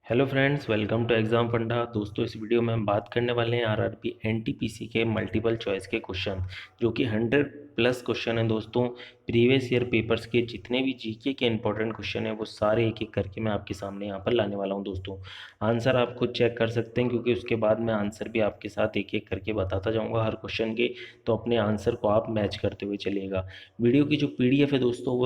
Hello friends, welcome to Exam Funda. दोस्तों, इस video में हम बात करने वाले हैं आरआरबी एनटीपीसी के मल्टीपल चॉइस के क्वेश्चन, जो कि 100+ क्वेश्चन हैं दोस्तों। प्रीवियस ईयर पेपर्स के जितने भी जीके के इंपॉर्टेंट क्वेश्चन हैं वो सारे एक एक करके मैं आपके सामने यहाँ पर लाने वाला हूँ दोस्तों। आंसर आप खुद चेक कर सकते हैं, क्योंकि उसके बाद मैं आंसर भी आपके साथ एक एक करके बताता जाऊँगा हर क्वेश्चन के। तो अपने आंसर को आप मैच करते हुए चलिएगा। वीडियो की जो PDF है दोस्तों,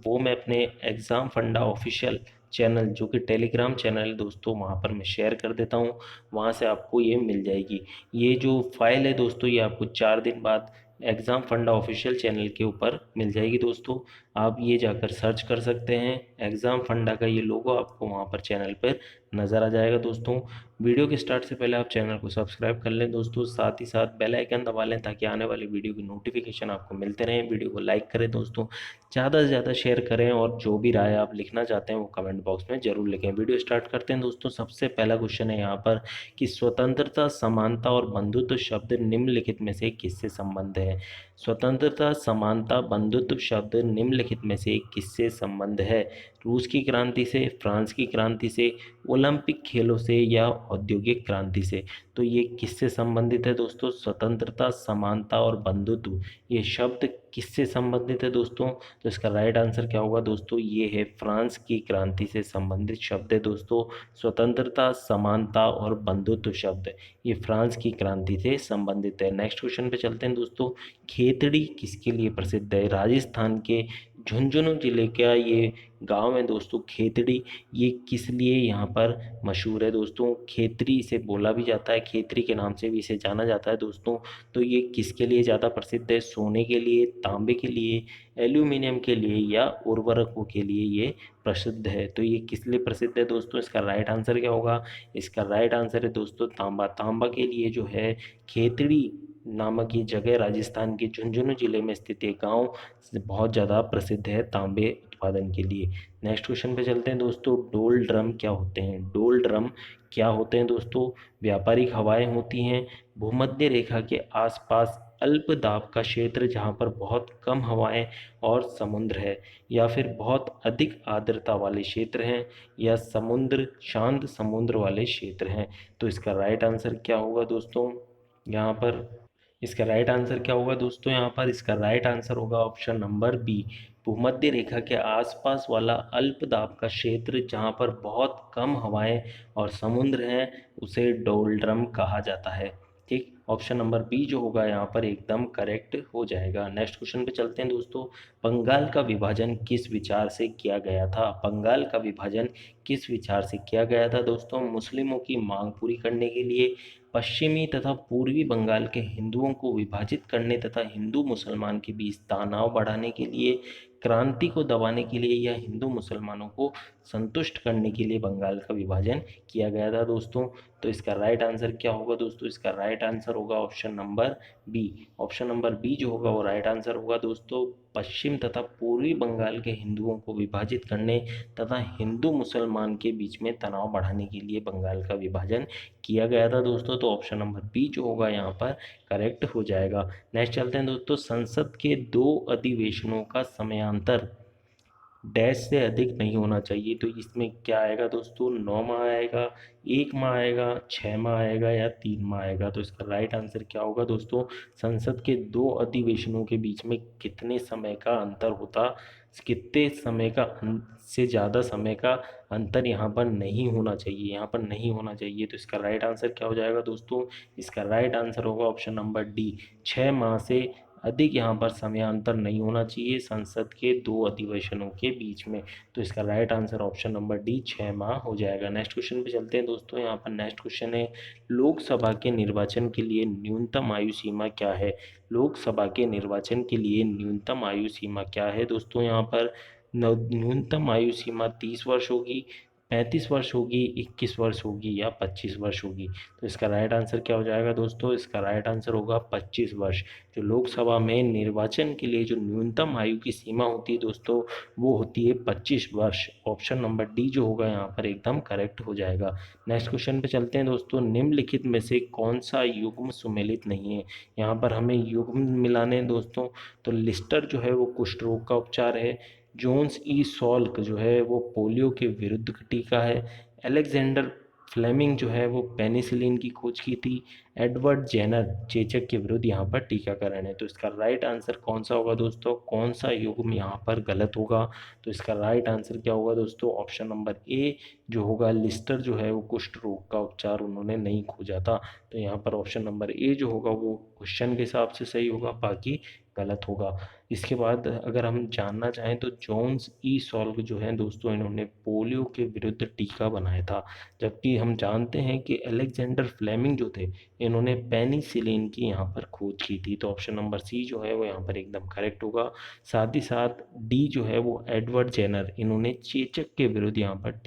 वो मैं अपने एग्ज़ाम फंडा ऑफिशियल चैनल, जो कि टेलीग्राम चैनल है दोस्तों, वहाँ पर मैं शेयर कर देता हूँ। वहाँ से आपको ये मिल जाएगी। ये जो फाइल है दोस्तों, ये आपको 4 दिन बाद एग्ज़ाम फंडा ऑफिशियल चैनल के ऊपर मिल जाएगी दोस्तों। आप ये जाकर सर्च कर सकते हैं। एग्ज़ाम फंडा का ये लोगो आपको वहाँ पर चैनल पर नज़र आ जाएगा दोस्तों। वीडियो के स्टार्ट से पहले आप चैनल को सब्सक्राइब कर लें दोस्तों, साथ ही साथ बेल आइकन दबा लें ताकि आने वाली वीडियो की नोटिफिकेशन आपको मिलते रहें। वीडियो को लाइक करें दोस्तों, ज़्यादा से ज़्यादा शेयर करें, और जो भी राय आप लिखना चाहते हैं वो कमेंट बॉक्स में ज़रूर लिखें। वीडियो स्टार्ट करते हैं दोस्तों। सबसे पहला क्वेश्चन है यहाँ पर कि स्वतंत्रता, समानता और बंधुत्व शब्द निम्नलिखित में से किससे संबंध है। स्वतंत्रता, समानता, बंधुत्व शब्द निम्नलिखित में से किससे संबंध है। रूस की क्रांति से, फ्रांस की क्रांति से, ओलंपिक खेलों से या औद्योगिक क्रांति से। तो ये किससे संबंधित है दोस्तों। स्वतंत्रता, समानता और बंधुत्व, ये शब्द किससे संबंधित है दोस्तों। तो इसका राइट आंसर क्या होगा दोस्तों, ये है फ्रांस की क्रांति से संबंधित शब्द है दोस्तों। स्वतंत्रता, समानता और बंधुत्व शब्द ये फ्रांस की क्रांति से संबंधित है। नेक्स्ट क्वेश्चन पे चलते हैं दोस्तों। खेतड़ी किसके लिए प्रसिद्ध है। राजस्थान के झुंझुनू जिले का ये गांव है दोस्तों, खेतड़ी। ये किस लिए यहाँ पर मशहूर है दोस्तों। खेतरी इसे बोला भी जाता है, खेतरी के नाम से भी इसे जाना जाता है दोस्तों। तो ये किसके लिए ज़्यादा प्रसिद्ध है। सोने के लिए, तांबे के लिए, एल्यूमिनियम के लिए या उर्वरकों के लिए ये प्रसिद्ध है। तो ये किस लिए प्रसिद्ध है दोस्तों। इसका राइट आंसर क्या होगा। इसका राइट आंसर है दोस्तों तांबा। तांबा के लिए जो है खेतड़ी नामक ये जगह राजस्थान के झुंझुनू जिले में स्थित एक गाँव बहुत ज़्यादा प्रसिद्ध है तांबे उत्पादन के लिए। नेक्स्ट क्वेश्चन पे चलते हैं दोस्तों। डोल ड्रम क्या होते हैं। डोल ड्रम क्या होते हैं दोस्तों। व्यापारिक हवाएं होती हैं भूमध्य रेखा के आसपास, अल्प दाब का क्षेत्र जहां पर बहुत कम हवाएं और समुद्र है, या फिर बहुत अधिक आर्द्रता वाले क्षेत्र हैं, या समुद्र, शांत समुद्र वाले क्षेत्र हैं। तो इसका राइट आंसर क्या होगा दोस्तों यहाँ पर। इसका राइट आंसर क्या होगा दोस्तों यहाँ पर। इसका राइट आंसर होगा ऑप्शन नंबर बी, भूमध्य रेखा के आसपास वाला अल्प दाब का क्षेत्र जहाँ पर बहुत कम हवाएं और समुद्र हैं, उसे डोल्ड्रम कहा जाता है। ठीक, ऑप्शन नंबर बी जो होगा यहाँ पर एकदम करेक्ट हो जाएगा। नेक्स्ट क्वेश्चन पे चलते हैं दोस्तों। बंगाल का विभाजन किस विचार से किया गया था। बंगाल का विभाजन किस विचार से किया गया था दोस्तों। मुस्लिमों की मांग पूरी करने के लिए, पश्चिमी तथा पूर्वी बंगाल के हिंदुओं को विभाजित करने तथा हिंदू मुसलमान के बीच तनाव बढ़ाने के लिए, क्रांति को दबाने के लिए, या हिंदू मुसलमानों को संतुष्ट करने के लिए बंगाल का विभाजन किया गया था दोस्तों। तो इसका राइट आंसर क्या होगा दोस्तों। इसका राइट आंसर होगा option number B. Option number B जो होगा वो राइट आंसर होगा दोस्तों। पश्चिम तथा पूर्वी बंगाल के हिंदुओं को विभाजित करने तथा हिंदू मुसलमान के बीच में तनाव बढ़ाने के लिए बंगाल का विभाजन किया गया था दोस्तों। तो ऑप्शन नंबर बी जो होगा यहाँ पर करेक्ट हो जाएगा। नेक्स्ट चलते हैं दोस्तों। संसद के 2 अधिवेशनों का समयांतर डैश से अधिक नहीं होना चाहिए। तो इसमें क्या आएगा दोस्तों। 9 माह आएगा, 1 माह आएगा, 6 माह आएगा, या 3 माह आएगा। तो इसका राइट आंसर क्या होगा दोस्तों। संसद के 2 अधिवेशनों के बीच में कितने समय का अंतर होता, कितने समय का से ज़्यादा समय का अंतर यहाँ पर नहीं होना चाहिए, यहाँ पर नहीं होना चाहिए। तो इसका राइट आंसर क्या हो जाएगा दोस्तों। इसका राइट आंसर होगा ऑप्शन नंबर डी, 6 माह से अधिक यहाँ पर समयांतर नहीं होना चाहिए संसद के 2 अधिवेशनों के बीच में। तो इसका right answer option number D, 6 माह हो जाएगा। नेक्स्ट क्वेश्चन पे चलते हैं दोस्तों। यहाँ पर नेक्स्ट क्वेश्चन है, लोकसभा के निर्वाचन के लिए न्यूनतम आयु सीमा क्या है। लोकसभा के निर्वाचन के लिए न्यूनतम आयु सीमा क्या है दोस्तों। यहाँ पर न्यूनतम आयु सीमा 30 वर्ष होगी, 35 वर्ष होगी, 21 वर्ष होगी, या 25 वर्ष होगी। तो इसका राइट आंसर क्या हो जाएगा दोस्तों। इसका राइट आंसर होगा 25 वर्ष। जो लोकसभा में निर्वाचन के लिए जो न्यूनतम आयु की सीमा होती है दोस्तों, वो होती है 25 वर्ष। ऑप्शन नंबर डी जो होगा यहाँ पर एकदम करेक्ट हो जाएगा। नेक्स्ट क्वेश्चन पे चलते हैं दोस्तों। निम्नलिखित में से कौन सा युग्म सुमेलित नहीं है। यहाँ पर हमें युग्म मिलाने हैं दोस्तों। तो लिस्टर जो है वो कुष्ठ रोग का उपचार है, जोन्स ई सॉल्क जो है वो पोलियो के विरुद्ध का टीका है, अलेक्जेंडर फ्लेमिंग जो है वो पेनिसिलिन की खोज की थी। एडवर्ड जेनर चेचक के विरुद्ध यहाँ पर टीकाकरण है। तो इसका राइट आंसर कौन सा होगा दोस्तों, कौन सा युग्म यहाँ पर गलत होगा? तो इसका राइट आंसर क्या होगा दोस्तों, ऑप्शन नंबर ए जो होगा, लिस्टर जो है वो कुष्ठ रोग का उपचार उन्होंने नहीं खोजा था। तो यहाँ पर ऑप्शन नंबर ए जो होगा वो क्वेश्चन के हिसाब से सही होगा, बाकी गलत होगा। इसके बाद अगर हम जानना चाहें तो जॉन्स ई सॉल्व जो है दोस्तों, इन्होंने पोलियो के विरुद्ध टीका बनाया था। जबकि हम जानते हैं कि अलेक्जेंडर फ्लेमिंग जो थे, इन्होंने पेनिसिलिन की यहाँ पर खोज की थी। तो ऑप्शन नंबर सी जो है वो यहाँ पर एकदम करेक्ट होगा। साथ ही साथ डी जो है वो एडवर्ड जेनर, इन्होंने चेचक के विरुद्ध यहाँ पर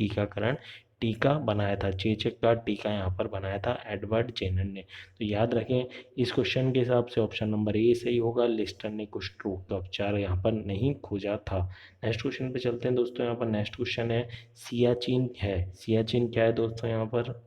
टीका बनाया था। चेचक का टीका यहाँ पर बनाया था एडवर्ड जेनर ने। तो याद रखें, इस क्वेश्चन के हिसाब से ऑप्शन नंबर ए सही होगा, लिस्टर ने कुष्ठ रोग का उपचार यहाँ पर नहीं खोजा था। नेक्स्ट क्वेश्चन पे चलते हैं दोस्तों। यहाँ पर नेक्स्ट क्वेश्चन है सियाचिन है। सियाचिन क्या है दोस्तों, यहाँ पर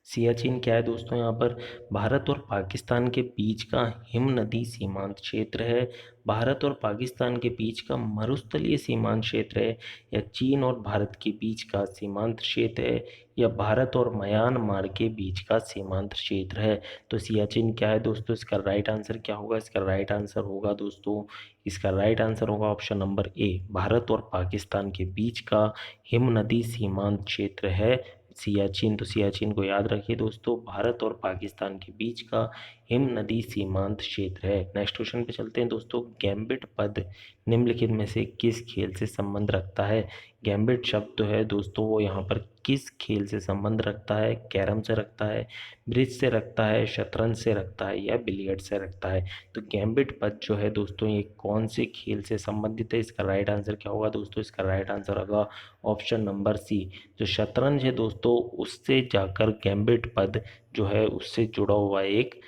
सियाचिन क्या है दोस्तों, यहाँ पर भारत और पाकिस्तान के बीच का हिम नदी सीमांत क्षेत्र है। भारत और पाकिस्तान के बीच का मरुस्थलीय सीमांत क्षेत्र है, या चीन और भारत के बीच का सीमांत क्षेत्र है, या भारत और म्यांमार के बीच का सीमांत क्षेत्र है? तो सियाचिन क्या है दोस्तों, इसका राइट आंसर क्या होगा? इसका राइट आंसर होगा दोस्तों, इसका राइट आंसर होगा ऑप्शन नंबर ए, भारत और पाकिस्तान के बीच का हिम नदी सीमांत क्षेत्र है सियाचिन। तो सियाचिन को याद रखिए दोस्तों, भारत और पाकिस्तान के बीच का हिम नदी सीमांत क्षेत्र है। नेक्स्ट क्वेश्चन पे चलते हैं दोस्तों। गैम्बिट पद निम्नलिखित में से किस खेल से संबंध रखता है? गैम्बिट शब्द जो है दोस्तों वो यहाँ पर किस खेल से संबंध रखता है? कैरम से रखता है, ब्रिज से रखता है, शतरंज से रखता है, या बिलियर्ड से रखता है? तो गैम्बिट पद जो है दोस्तों ये कौन से खेल से संबंधित है? इसका राइट आंसर क्या होगा दोस्तों, इसका राइट आंसर होगा ऑप्शन नंबर सी, जो शतरंज है दोस्तों उससे जाकर गैम्बिट पद जो है उससे जुड़ा हुआ एक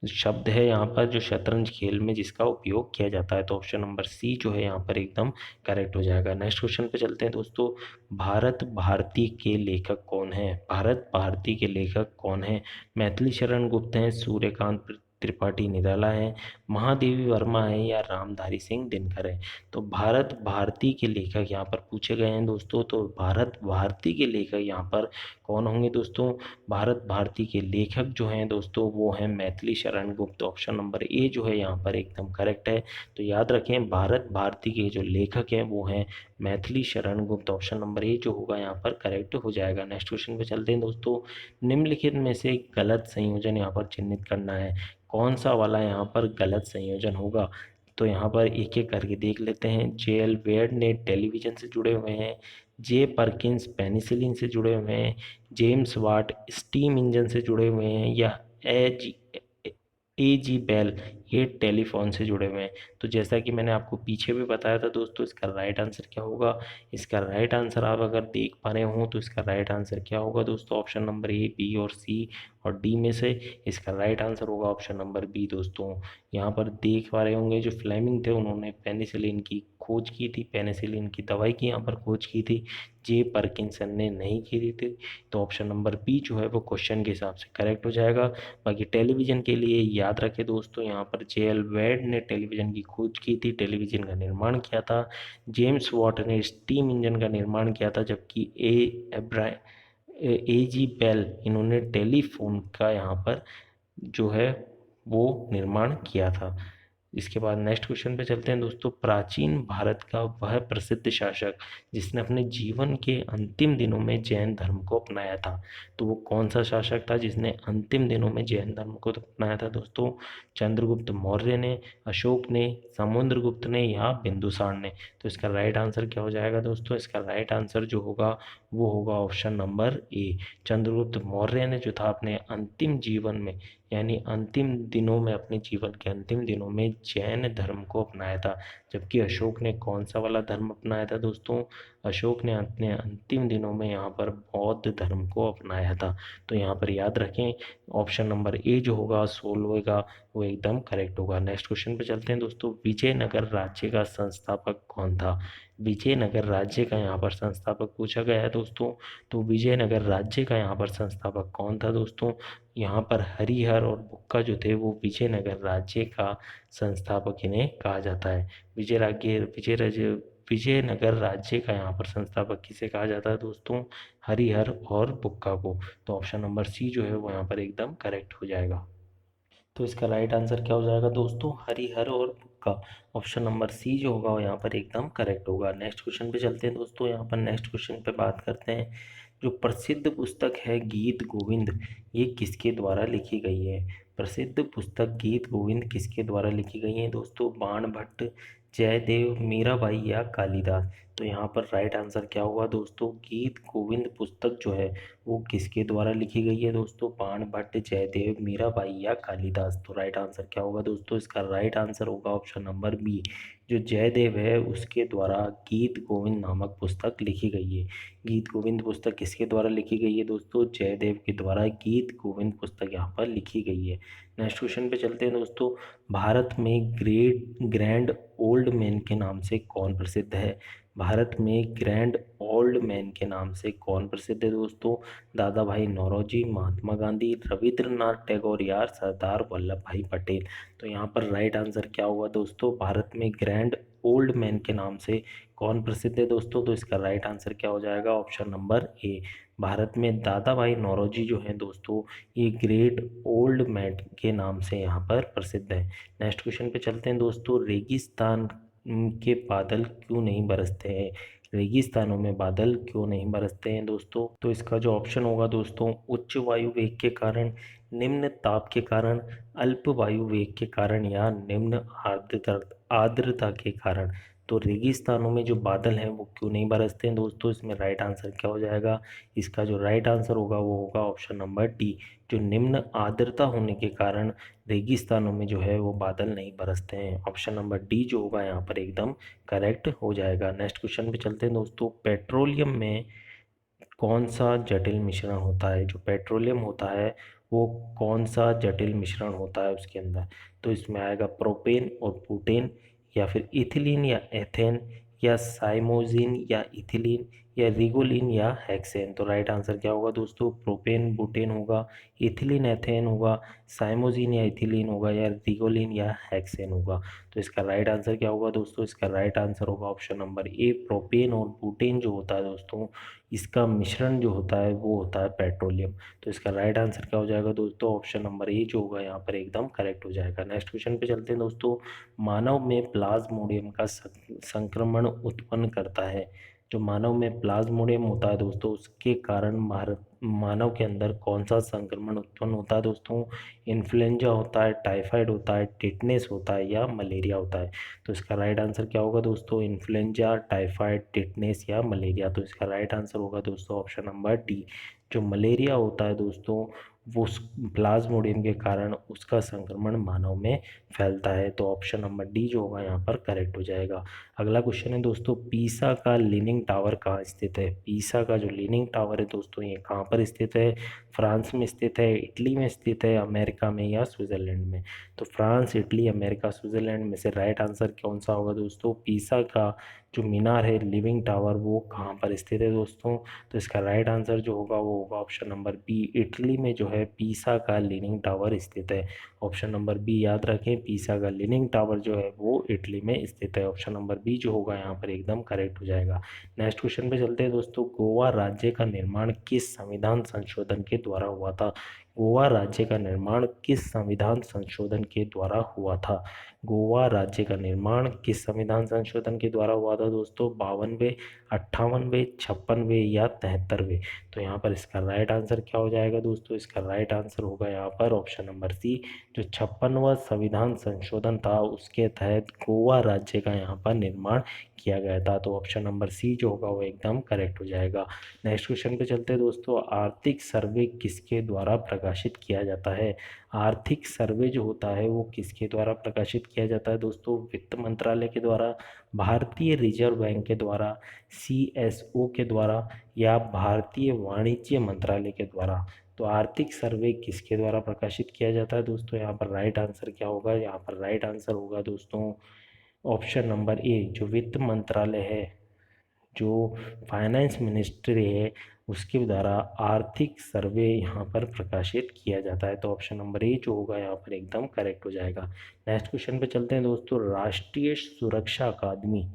शब्द है यहाँ पर, जो शतरंज खेल में जिसका उपयोग किया जाता है। तो ऑप्शन नंबर सी जो है यहाँ पर एकदम करेक्ट हो जाएगा। नेक्स्ट क्वेश्चन पे चलते हैं दोस्तों। भारत भारती के लेखक कौन है? भारत भारती के लेखक कौन है? मैथिली शरण गुप्त हैं, सूर्यकांत त्रिपाठी निराला है, महादेवी वर्मा है, या रामधारी सिंह दिनकर है? तो भारत भारती के लेखक यहाँ पर पूछे गए हैं दोस्तों। तो भारत भारती के लेखक यहाँ पर कौन होंगे दोस्तों? भारत भारती के लेखक जो हैं दोस्तों वो हैं Maithili Sharan Gupt. Option number A जो है यहाँ पर एकदम करेक्ट है। तो याद रखें, भारत भारती के जो लेखक हैं वो हैं Maithili Sharan Gupt. Option number A जो होगा यहाँ पर करेक्ट हो जाएगा। नेक्स्ट क्वेश्चन पे चलते हैं दोस्तों। निम्नलिखित में से गलत संयोजन यहाँ पर चिन्हित करना है। कौन सा वाला यहाँ पर गलत संयोजन होगा? तो यहाँ पर एक एक करके देख लेते हैं। जे.एल. वेड ने टेलीविज़न से जुड़े हुए हैं, जे परकिंस पेनिसिलिन से जुड़े हुए हैं, जेम्स वाट स्टीम इंजन से जुड़े हुए हैं, या ए जी बेल ये टेलीफोन से जुड़े हुए हैं? तो जैसा कि मैंने आपको पीछे भी बताया था दोस्तों, इसका राइट आंसर क्या होगा? इसका राइट आंसर आप अगर देख पा रहे हो तो इसका राइट आंसर क्या होगा दोस्तों? ऑप्शन नंबर ए, बी और सी और डी में से इसका राइट आंसर होगा ऑप्शन नंबर बी दोस्तों। यहाँ पर देख पा रहे होंगे जो फ्लेमिंग थे उन्होंने पेनिसिलिन की खोज की थी, पेनिसिलिन की दवाई की यहाँ पर खोज की थी, जे पार्किंसन ने नहीं की थी। तो ऑप्शन नंबर बी जो है वो क्वेश्चन के हिसाब से करेक्ट हो जाएगा। बाकी टेलीविज़न के लिए याद रखें दोस्तों, यहाँ पर जे.एल. वेड ने टेलीविज़न की खोज की थी, टेलीविज़न का निर्माण किया था। जेम्स वाट ने स्टीम इंजन का निर्माण किया था, जबकि ए जी बेल इन्होंने टेलीफोन का यहाँ पर जो है वो निर्माण किया था। इसके बाद नेक्स्ट क्वेश्चन पे चलते हैं दोस्तों। प्राचीन भारत का वह प्रसिद्ध शासक जिसने अपने जीवन के अंतिम दिनों में जैन धर्म को अपनाया था, तो वो कौन सा शासक था जिसने अंतिम दिनों में जैन धर्म को अपनाया था दोस्तों? चंद्रगुप्त मौर्य ने, अशोक ने, समुद्रगुप्त ने, या बिंदुसार ने? तो इसका राइट आंसर क्या हो जाएगा दोस्तों? इसका राइट आंसर जो होगा वो होगा option number A, Chandragupta Maurya ने जो था अपने अंतिम जीवन में, यानी अंतिम दिनों में, अपने जीवन के अंतिम दिनों में जैन धर्म को अपनाया था। जबकि अशोक ने कौन सा वाला धर्म अपनाया था दोस्तों? अशोक ने अपने अंतिम दिनों में यहाँ पर बौद्ध धर्म को अपनाया था। तो यहाँ पर याद रखें, ऑप्शन नंबर ए जो होगा 16 का वो एकदम करेक्ट होगा। नेक्स्ट क्वेश्चन पे चलते हैं दोस्तों। विजयनगर राज्य का संस्थापक कौन था? विजयनगर राज्य का यहाँ पर संस्थापक पूछा गया है दोस्तों। तो विजयनगर राज्य का यहाँ पर संस्थापक कौन था दोस्तों? यहाँ पर हरिहर और बुक्का जो थे वो विजयनगर राज्य का संस्थापक इन्हें कहा जाता है। विजयनगर राज्य का यहाँ पर संस्थापक किसे कहा जाता है दोस्तों? हरिहर और बुक्का को। तो ऑप्शन नंबर सी जो है वो यहाँ पर एकदम करेक्ट हो जाएगा। तो इसका राइट आंसर क्या हो जाएगा दोस्तों? हरिहर और बुक्का। ऑप्शन नंबर सी जो होगा वो यहाँ पर एकदम करेक्ट होगा। नेक्स्ट क्वेश्चन पे चलते हैं दोस्तों। यहाँ पर नेक्स्ट क्वेश्चन पे बात करते हैं। जो प्रसिद्ध पुस्तक है गीत गोविंद, ये किसके द्वारा लिखी गई है? प्रसिद्ध पुस्तक गीत गोविंद किसके द्वारा लिखी गई है दोस्तों? बाण भट्ट, जयदेव, मीराबाई या कालिदास? तो यहाँ पर राइट आंसर क्या होगा दोस्तों? गीत गोविंद पुस्तक जो है वो किसके द्वारा लिखी गई है दोस्तों? बाण भट्ट, जयदेव, मीराबाई या कालिदास? तो राइट आंसर क्या होगा दोस्तों? इसका राइट आंसर होगा ऑप्शन नंबर बी, जो जयदेव है उसके द्वारा गीत गोविंद नामक पुस्तक लिखी गई है। गीत गोविंद पुस्तक किसके द्वारा लिखी गई है दोस्तों? जयदेव के द्वारा गीत गोविंद पुस्तक यहाँ पर लिखी गई है। नेक्स्ट क्वेश्चन पे चलते हैं दोस्तों। भारत में ग्रैंड ओल्ड मैन के नाम से कौन प्रसिद्ध है? भारत में ग्रैंड ओल्ड मैन के नाम से कौन प्रसिद्ध है दोस्तों? दादा भाई नौरोजी, महात्मा गांधी, रविंद्रनाथ टैगोर या सरदार वल्लभ भाई पटेल? तो यहाँ पर राइट आंसर क्या हुआ दोस्तों? भारत में ग्रैंड ओल्ड मैन के नाम से कौन प्रसिद्ध है दोस्तों? तो इसका राइट आंसर क्या हो जाएगा? ऑप्शन नंबर ए, भारत में दादा भाई नौरोजी जो है दोस्तों, ये ग्रेट ओल्ड मैन के नाम से यहाँ पर प्रसिद्ध है। नेक्स्ट क्वेश्चन पे चलते हैं दोस्तों। रेगिस्तान के बादल क्यों नहीं बरसते हैं? रेगिस्तानों में बादल क्यों नहीं बरसते हैं दोस्तों? तो इसका जो ऑप्शन होगा दोस्तों, उच्च वायु वेग के कारण, निम्न ताप के कारण, अल्प वायु वेग के कारण या निम्न आर्द्रता के कारण? तो रेगिस्तानों में जो बादल हैं वो क्यों नहीं बरसते हैं दोस्तों? इसमें राइट आंसर क्या हो जाएगा? इसका जो राइट आंसर होगा वो होगा ऑप्शन नंबर डी, जो निम्न आर्द्रता होने के कारण रेगिस्तानों में जो है वो बादल नहीं बरसते हैं। ऑप्शन नंबर डी जो होगा यहाँ पर एकदम करेक्ट हो जाएगा। नेक्स्ट क्वेश्चन पे चलते हैं दोस्तों। पेट्रोलियम में कौन सा जटिल मिश्रण होता है? जो पेट्रोलियम होता है वो कौन सा जटिल मिश्रण होता है उसके अंदर? तो इसमें आएगा प्रोपेन और बुटेन, या फिर इथिलीन या एथेन, या साइमोजिन या इथिलीन, या रिगोलिन या हेक्सेन? तो राइट आंसर क्या होगा दोस्तों? प्रोपेन बुटेन होगा, इथिलीन एथेन होगा, साइमोजिन या इथिलीन होगा, या रिगोलिन या हेक्सेन होगा? तो इसका राइट आंसर क्या होगा दोस्तों? इसका राइट आंसर होगा ऑप्शन नंबर ए, प्रोपेन और बुटेन जो होता है दोस्तों, इसका मिश्रण जो होता है वो होता है पेट्रोलियम। तो इसका राइट आंसर क्या हो जाएगा दोस्तों? ऑप्शन नंबर ए जो होगा यहाँ पर एकदम करेक्ट हो जाएगा। नेक्स्ट क्वेश्चन पे चलते हैं दोस्तों। मानव में प्लाज्मोडियम का संक्रमण उत्पन्न करता है। जो मानव में प्लाज्मोडियम होता है दोस्तों, उसके कारण मानव के अंदर कौन सा संक्रमण उत्पन्न होता है दोस्तों? इन्फ्लुएंजा होता है, टाइफाइड होता है, टिटनेस होता है या मलेरिया होता है? तो इसका राइट आंसर क्या होगा दोस्तों? इन्फ्लुएंजा, टाइफाइड, टिटनेस या मलेरिया? तो इसका राइट आंसर होगा दोस्तों ऑप्शन नंबर डी, जो मलेरिया होता है दोस्तों वो प्लाज्मोडियम के कारण उसका संक्रमण मानव में फैलता है। तो ऑप्शन नंबर डी जो होगा यहाँ पर करेक्ट हो जाएगा। अगला क्वेश्चन है दोस्तों, पीसा का लीनिंग टावर कहाँ स्थित है? पीसा का जो लीनिंग टावर है दोस्तों ये कहाँ पर स्थित है? फ्रांस में स्थित है, इटली में स्थित है, अमेरिका में या स्विट्जरलैंड में? तो फ्रांस, इटली, अमेरिका, स्विट्जरलैंड में से राइट आंसर कौन सा होगा दोस्तों? पीसा का जो मीनार है, लिविंग टावर, वो कहाँ पर स्थित है दोस्तों? तो इसका राइट आंसर जो होगा वो होगा ऑप्शन नंबर बी, इटली में जो है पीसा का लीनिंग टावर स्थित है। ऑप्शन नंबर बी याद रखें, पीसा का लीनिंग टावर जो है वो इटली में स्थित है। ऑप्शन नंबर बी जो होगा यहाँ पर एकदम करेक्ट हो जाएगा। नेक्स्ट क्वेश्चन पे चलते हैं दोस्तों। गोवा राज्य का निर्माण किस संविधान संशोधन के द्वारा हुआ था? गोवा राज्य का निर्माण किस संविधान संशोधन के द्वारा हुआ था? गोवा राज्य का निर्माण किस संविधान संशोधन के द्वारा हुआ था दोस्तों? 52वें, 58वें, 56वें या 73वें? तो यहाँ पर इसका राइट आंसर क्या हो जाएगा दोस्तों? इसका राइट आंसर होगा यहाँ पर ऑप्शन नंबर सी, जो 56वां संविधान संशोधन था उसके तहत गोवा राज्य का यहाँ पर निर्माण किया गया था। तो ऑप्शन नंबर सी जो होगा वो एकदम करेक्ट हो जाएगा। नेक्स्ट क्वेश्चन पे चलते हैं दोस्तों। आर्थिक सर्वे किसके द्वारा प्रकाशित किया जाता है? आर्थिक सर्वे जो होता है वो किसके द्वारा प्रकाशित किया जाता है दोस्तों? वित्त मंत्रालय के द्वारा, भारतीय रिजर्व बैंक के द्वारा, सीएसओ के द्वारा, या भारतीय वाणिज्य मंत्रालय के द्वारा? तो आर्थिक सर्वे किसके द्वारा प्रकाशित किया जाता है दोस्तों? यहाँ पर राइट आंसर क्या होगा? यहाँ पर राइट आंसर होगा दोस्तों ऑप्शन नंबर ए, जो वित्त मंत्रालय है, जो फाइनेंस मिनिस्ट्री है, उसके द्वारा आर्थिक सर्वे यहाँ पर प्रकाशित किया जाता है। तो ऑप्शन नंबर ए जो होगा यहाँ पर एकदम करेक्ट हो जाएगा। नेक्स्ट क्वेश्चन पे चलते हैं दोस्तों। राष्ट्रीय सुरक्षा अकादमी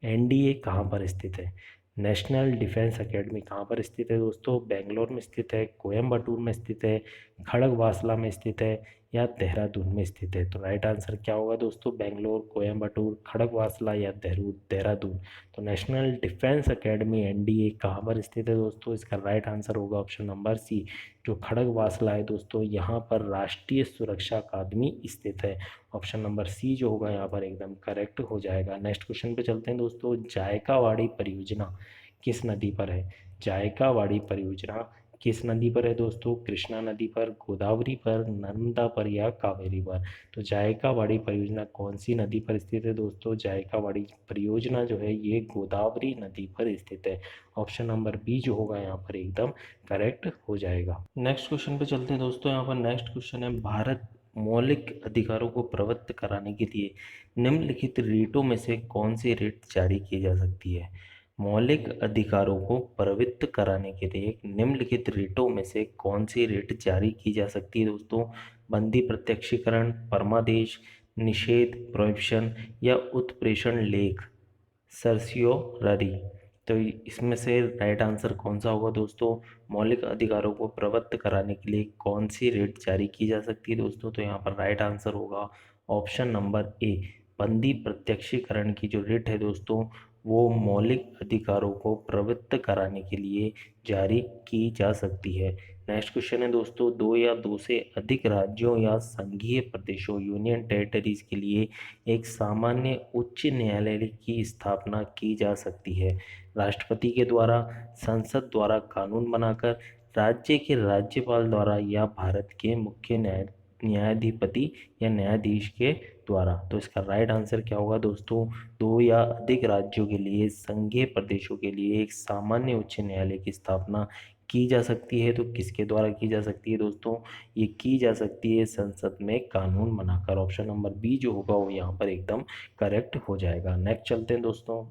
एनडीए कहाँ पर स्थित है? नेशनल डिफेंस एकेडमी कहाँ पर स्थित है दोस्तों? बेंगलोर में स्थित है, कोयम्बटूर में स्थित है, खड़गवासला में स्थित है या देहरादून में स्थित है? तो राइट आंसर क्या होगा दोस्तों? बेंगलोर, कोयम्बटूर, खड़गवासला या देहरादून। तो नेशनल डिफेंस एकेडमी एनडीए कहाँ पर स्थित है दोस्तों? इसका राइट आंसर होगा ऑप्शन नंबर सी, जो खड़गवासला है दोस्तों, यहाँ पर राष्ट्रीय सुरक्षा अकादमी स्थित है। ऑप्शन नंबर सी जो होगा यहाँ पर एकदम करेक्ट हो जाएगा। नेक्स्ट क्वेश्चन पे चलते हैं दोस्तों। जायकावाड़ी परियोजना किस नदी पर है? जायकावाड़ी परियोजना किस नदी पर है दोस्तों? कृष्णा नदी पर, गोदावरी पर, नर्मदा पर या कावेरी पर? तो जायकावाड़ी परियोजना कौन सी नदी पर स्थित है दोस्तों? जायकावाड़ी परियोजना जो है ये गोदावरी नदी पर स्थित है। ऑप्शन नंबर बी जो होगा यहाँ पर एकदम करेक्ट हो जाएगा। नेक्स्ट क्वेश्चन पे चलते हैं दोस्तों। यहाँ पर नेक्स्ट क्वेश्चन है, भारत मौलिक अधिकारों को प्रवृत्त कराने के लिए निम्नलिखित रीटों में से कौन सी रीट जारी की जा सकती है? मौलिक अधिकारों को प्रवृत्त कराने के लिए निम्नलिखित रीटों में से कौन सी रीट जारी की जा सकती है दोस्तों? बंदी प्रत्यक्षीकरण, परमादेश, निषेध, प्रोहिबिशन या उत्प्रेषण लेख, सर्सियोररी। तो इसमें से राइट आंसर कौन सा होगा दोस्तों? मौलिक अधिकारों को प्रवृत्त कराने के लिए कौन सी रिट जारी की जा सकती है दोस्तों? तो यहाँ पर राइट आंसर होगा ऑप्शन नंबर ए, बंदी प्रत्यक्षीकरण की जो रिट है दोस्तों वो मौलिक अधिकारों को प्रवृत्त कराने के लिए जारी की जा सकती है। नेक्स्ट क्वेश्चन है दोस्तों, दो या दो से अधिक राज्यों या संघीय प्रदेशों यूनियन टेरिटरीज के लिए एक सामान्य उच्च न्यायालय की स्थापना की जा सकती है। राष्ट्रपति के द्वारा, संसद द्वारा कानून बनाकर, राज्य के राज्यपाल द्वारा या भारत के मुख्य न्यायाधिपति या न्यायाधीश के द्वारा। तो इसका राइट आंसर क्या होगा दोस्तों? दो या अधिक राज्यों के लिए, संघीय प्रदेशों के लिए एक सामान्य उच्च न्यायालय की स्थापना की जा सकती है। तो किसके द्वारा की जा सकती है दोस्तों? ये की जा सकती है संसद में कानून बनाकर। ऑप्शन नंबर बी जो होगा वो यहाँ पर एकदम करेक्ट हो जाएगा। नेक्स्ट चलते हैं दोस्तों।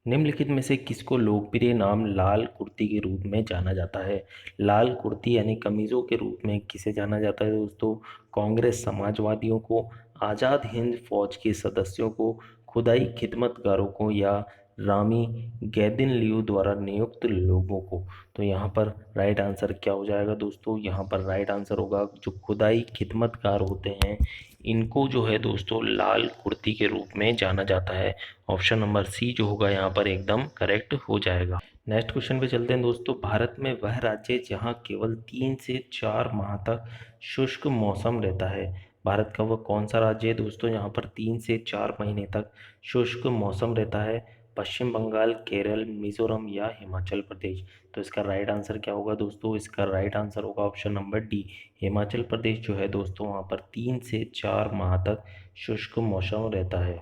निम्नलिखित में से किसको लोकप्रिय नाम लाल कुर्ती के रूप में जाना जाता है? लाल कुर्ती यानी कमीजों के रूप में किसे जाना जाता है दोस्तों? कांग्रेस समाजवादियों को, आज़ाद हिंद फौज के सदस्यों को, खुदाई खिदमतगारों को या रामी गैदिनलियू द्वारा नियुक्त लोगों को? तो यहाँ पर राइट आंसर क्या हो जाएगा दोस्तों? यहाँ पर राइट आंसर होगा जो खुदाई खिदमतकार होते हैं इनको जो है दोस्तों लाल कुर्ती के रूप में जाना जाता है। ऑप्शन नंबर सी जो होगा यहाँ पर एकदम करेक्ट हो जाएगा। नेक्स्ट क्वेश्चन पे चलते हैं दोस्तों। भारत में वह राज्य जहाँ केवल 3 से 4 माह तक शुष्क मौसम रहता है, भारत का वह कौन सा राज्य है दोस्तों यहाँ पर 3 से 4 महीने तक शुष्क मौसम रहता है? पश्चिम बंगाल, केरल, मिजोरम या हिमाचल प्रदेश? तो इसका राइट आंसर क्या होगा दोस्तों? इसका राइट आंसर होगा option number D, Himachal Pradesh जो है दोस्तों वहाँ पर 3 से 4 माह तक शुष्क मौसम रहता है।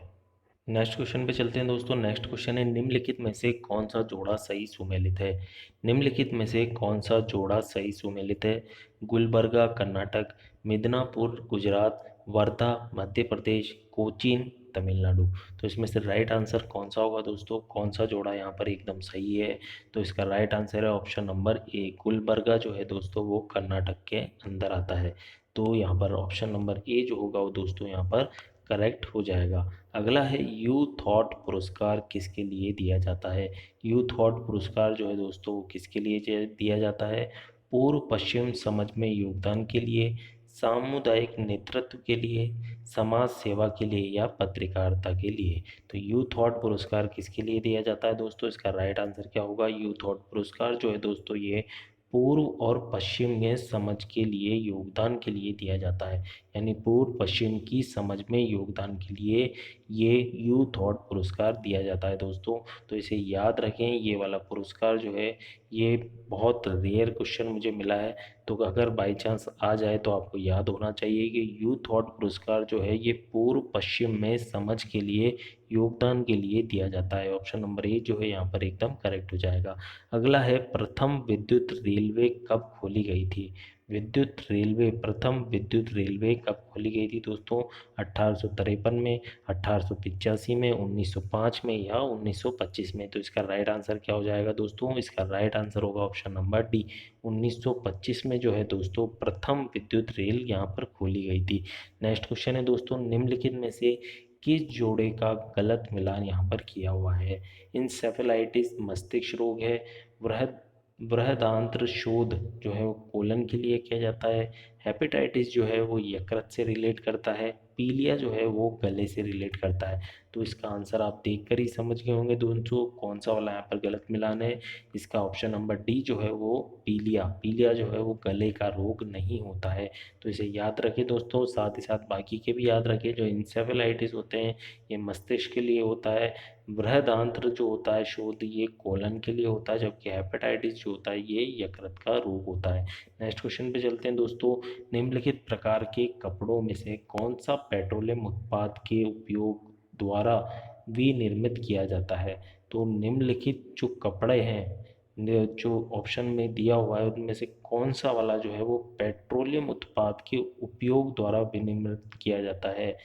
नेक्स्ट क्वेश्चन पे चलते हैं दोस्तों। नेक्स्ट क्वेश्चन है, निम्नलिखित में से कौन सा जोड़ा सही सुमेलित है? निम्नलिखित में से कौन सा जोड़ा सही सुमेलित है? गुलबर्गा कर्नाटक, मिदनापुर गुजरात, वर्धा मध्य प्रदेश, कोचीन तमिलनाडु? तो इसमें से राइट आंसर कौन सा होगा दोस्तों? कौन सा जोड़ा यहाँ पर एकदम सही है? तो इसका राइट आंसर है ऑप्शन नंबर ए, गुलबर्गा जो है दोस्तों वो कर्नाटक के अंदर आता है। तो यहाँ पर ऑप्शन नंबर ए जो होगा वो दोस्तों यहाँ पर करेक्ट हो जाएगा। अगला है, यू थॉट पुरस्कार किसके लिए दिया जाता है? यू थॉट पुरस्कार जो है दोस्तों वो किसके लिए दिया जाता है? पूर्व पश्चिम समझ में योगदान के लिए, सामुदायिक नेतृत्व के लिए, समाज सेवा के लिए या पत्रकारिता के लिए? तो यू थॉट पुरस्कार किसके लिए दिया जाता है दोस्तों? इसका राइट आंसर क्या होगा? यू थॉट पुरस्कार जो है दोस्तों ये पूर्व और पश्चिम में समझ के लिए योगदान के लिए दिया जाता है। यानी पूर्व पश्चिम की समझ में योगदान के लिए ये यू थॉट पुरस्कार दिया जाता है दोस्तों। तो इसे याद रखें, ये वाला पुरस्कार जो है ये बहुत रेयर क्वेश्चन मुझे मिला है, तो अगर बाई चांस आ जाए तो आपको याद होना चाहिए कि यू थॉट पुरस्कार जो है ये पूर्व पश्चिम में समझ के लिए योगदान के लिए दिया जाता है। ऑप्शन नंबर ए जो है यहाँ पर एकदम करेक्ट हो जाएगा। अगला है, प्रथम विद्युत रेलवे कब खोली गई थी? प्रथम विद्युत रेलवे कब खोली गई थी दोस्तों? 1853 में, 1885 में, 1905 में या 1925 में? तो इसका राइट आंसर क्या हो जाएगा दोस्तों? इसका राइट आंसर होगा ऑप्शन नंबर डी, 1925 में जो है दोस्तों प्रथम विद्युत रेल यहाँ पर खोली गई थी। नेक्स्ट क्वेश्चन है दोस्तों, निम्नलिखित में से किस जोड़े का गलत मिलान यहाँ पर किया हुआ है? इंसेफेलाइटिस मस्तिष्क रोग है, बृहदांत्र शोथ जो है वो कोलन के लिए किया जाता है, हेपेटाइटिस जो है वो यकृत से रिलेट करता है, पीलिया जो है वो गले से रिलेट करता है। तो इसका आंसर आप देखकर ही समझ गए होंगे दोस्तों कौन सा वाला यहाँ पर गलत मिलान है। इसका ऑप्शन नंबर डी जो है वो पीलिया जो है वो गले का रोग नहीं होता है। तो इसे याद रखें दोस्तों, साथ ही साथ बाकी के भी याद रखें। जो इंसेफेलाइटिस होते हैं ये मस्तिष्क के लिए होता है, बृहदांत्र जो होता है शोथ ये कोलन के लिए होता है, जबकि हेपेटाइटिस जो होता है ये यकृत का रोग होता है। नेक्स्ट क्वेश्चन पे चलते हैं दोस्तों। निम्नलिखित प्रकार के कपड़ों में से कौन सा पेट्रोलियम उत्पाद के उपयोग द्वारा विनिर्मित किया जाता है? तो निम्नलिखित जो कपड़े हैं जो ऑप्शन में दिया हुआ है उनमें से कौन सा वाला जो है वो पेट्रोलियम उत्पाद के उपयोग द्वारा विनिर्मित किया जाता है?